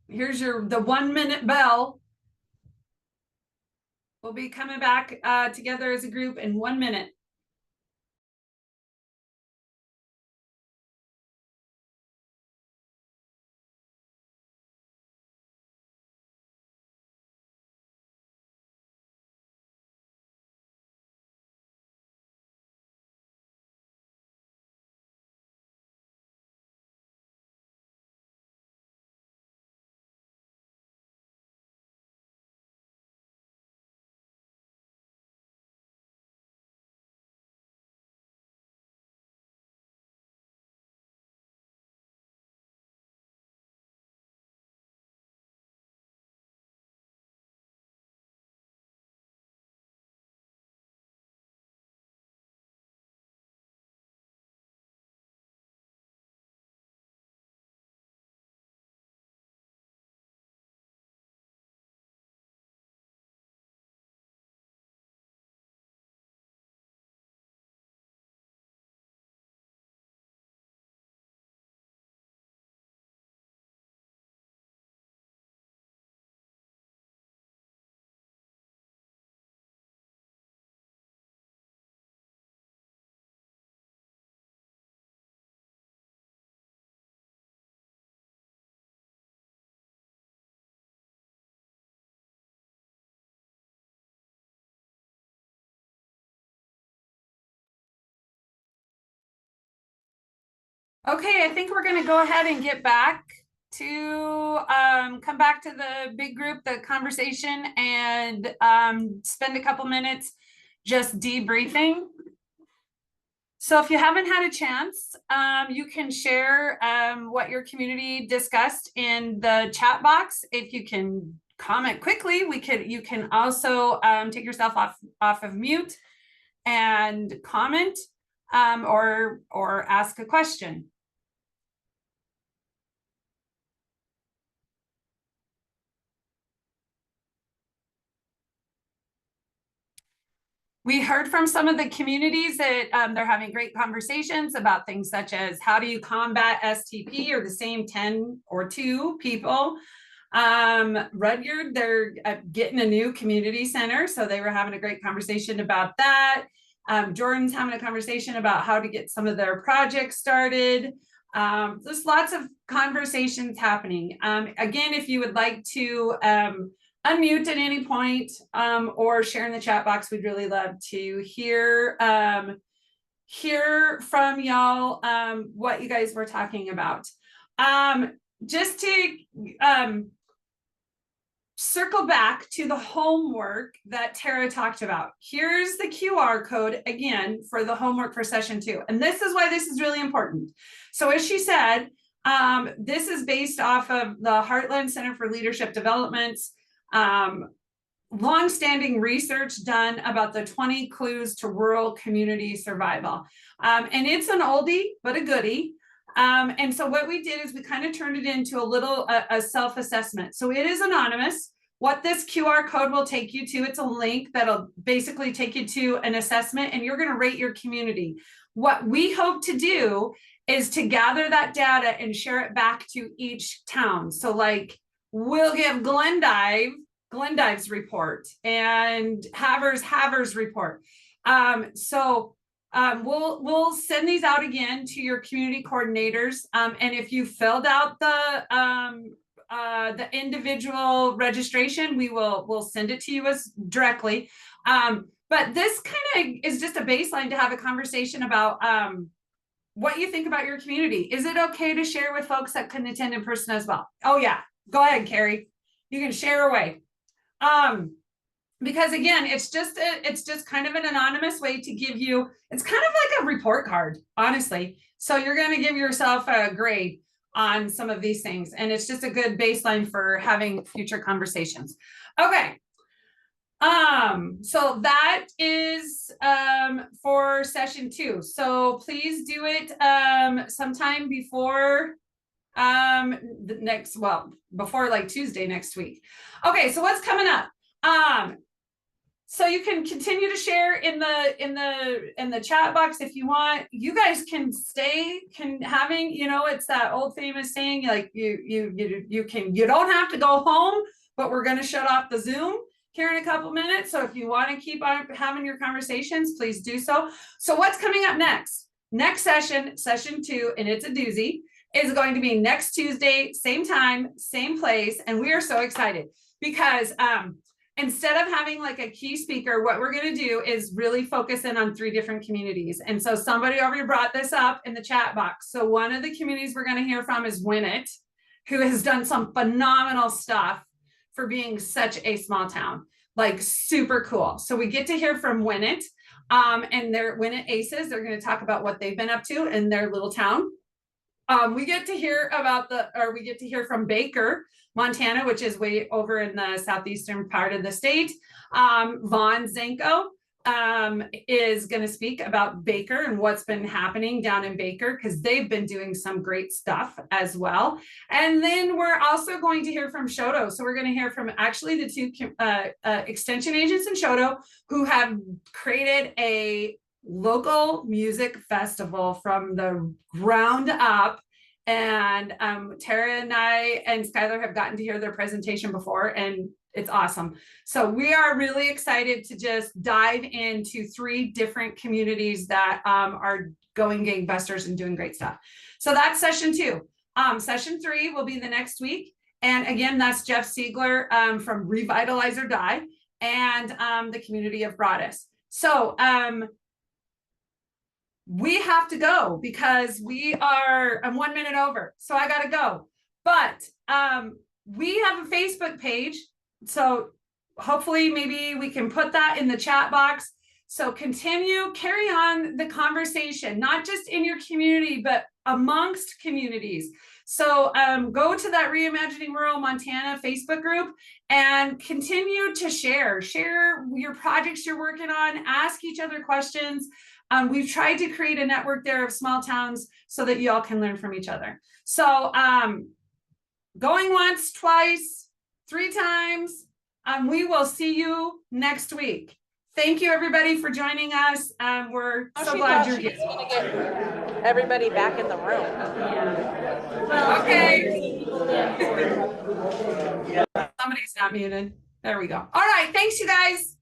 Here's the 1 minute bell. We'll be coming back together as a group in 1 minute. Okay, I think we're gonna go ahead and get back to come back to the big group, the conversation, and spend a couple minutes just debriefing. So if you haven't had a chance, you can share what your community discussed in the chat box. If you can comment quickly, you can also take yourself off of mute and comment or ask a question. We heard from some of the communities that they're having great conversations about things such as how do you combat STP or the same 10 or 2 people. Rudyard, they're getting a new community center, so they were having a great conversation about that. Jordan's having a conversation about how to get some of their projects started. There's lots of conversations happening. Again, if you would like to unmute at any point or share in the chat box, we'd really love to hear from y'all what you guys were talking about. Just to circle back to the homework that Tara talked about. Here's the QR code again for the homework for session 2. And this is why this is really important. So as she said, this is based off of the Heartland Center for Leadership Development's long-standing research done about the 20 clues to rural community survival. And it's an oldie, but a goodie. And so what we did is we kind of turned it into a self-assessment. So it is anonymous. What this QR code will take you to, it's a link that'll basically take you to an assessment, and you're going to rate your community. What we hope to do is to gather that data and share it back to each town. So like we'll give Glendive's report and Havers report. We'll send these out again to your community coordinators. And if you filled out the individual registration, we'll send it to you as directly. But this kind of is just a baseline to have a conversation about what you think about your community. Is it okay to share with folks that couldn't attend in person as well? Oh yeah, go ahead, Carrie. You can share away. Because again, it's just kind of an anonymous way to give you, it's kind of like a report card, honestly. So you're going to give yourself a grade on some of these things. And it's just a good baseline for having future conversations. Okay. So that is for session 2. So please do it sometime before before like Tuesday next week. Okay, so what's coming up? So you can continue to share in the chat box if you want. You guys can stay having, it's that old famous saying, like you don't have to go home, but we're going to shut off the Zoom here in a couple minutes. So if you want to keep on having your conversations, please do so. So what's coming up next? Next session 2, and it's a doozy, is going to be next Tuesday, same time, same place. And we are so excited because instead of having like a key speaker, what we're going to do is really focus in on 3 different communities. And so somebody already brought this up in the chat box. So one of the communities we're going to hear from is Winnett, who has done some phenomenal stuff for being such a small town, like super cool. So we get to hear from Winnett and their Winnett Aces. They're going to talk about what they've been up to in their little town. We get to hear from Baker, Montana, which is way over in the southeastern part of the state. Vaughn Zenko is going to speak about Baker and what's been happening down in Baker, because they've been doing some great stuff as well. And then we're also going to hear from Shoto. So we're going to hear from actually the 2 extension agents in Shoto who have created a local music festival from the ground up. And Tara and I and Skylar have gotten to hear their presentation before, and it's awesome. So we are really excited to just dive into 3 different communities that are going gangbusters and doing great stuff. So that's session 2. Session 3 will be the next week. And again, that's Jeff Siegler from Revitalize or Die and the community of Broadus. So we have to go because I'm 1 minute over, so I gotta go. But we have a Facebook page, so hopefully maybe we can put that in the chat box. So carry on the conversation, not just in your community, but amongst communities. So go to that Reimagining Rural Montana Facebook group and continue to share your projects you're working on, ask each other questions. We've tried to create a network there of small towns so that you all can learn from each other. So going once, twice, 3 times, we will see you next week. Thank you everybody for joining us. We're so glad you're here. Gonna get everybody back in the room. Okay. Somebody's not muted. There we go. All right. Thanks, you guys.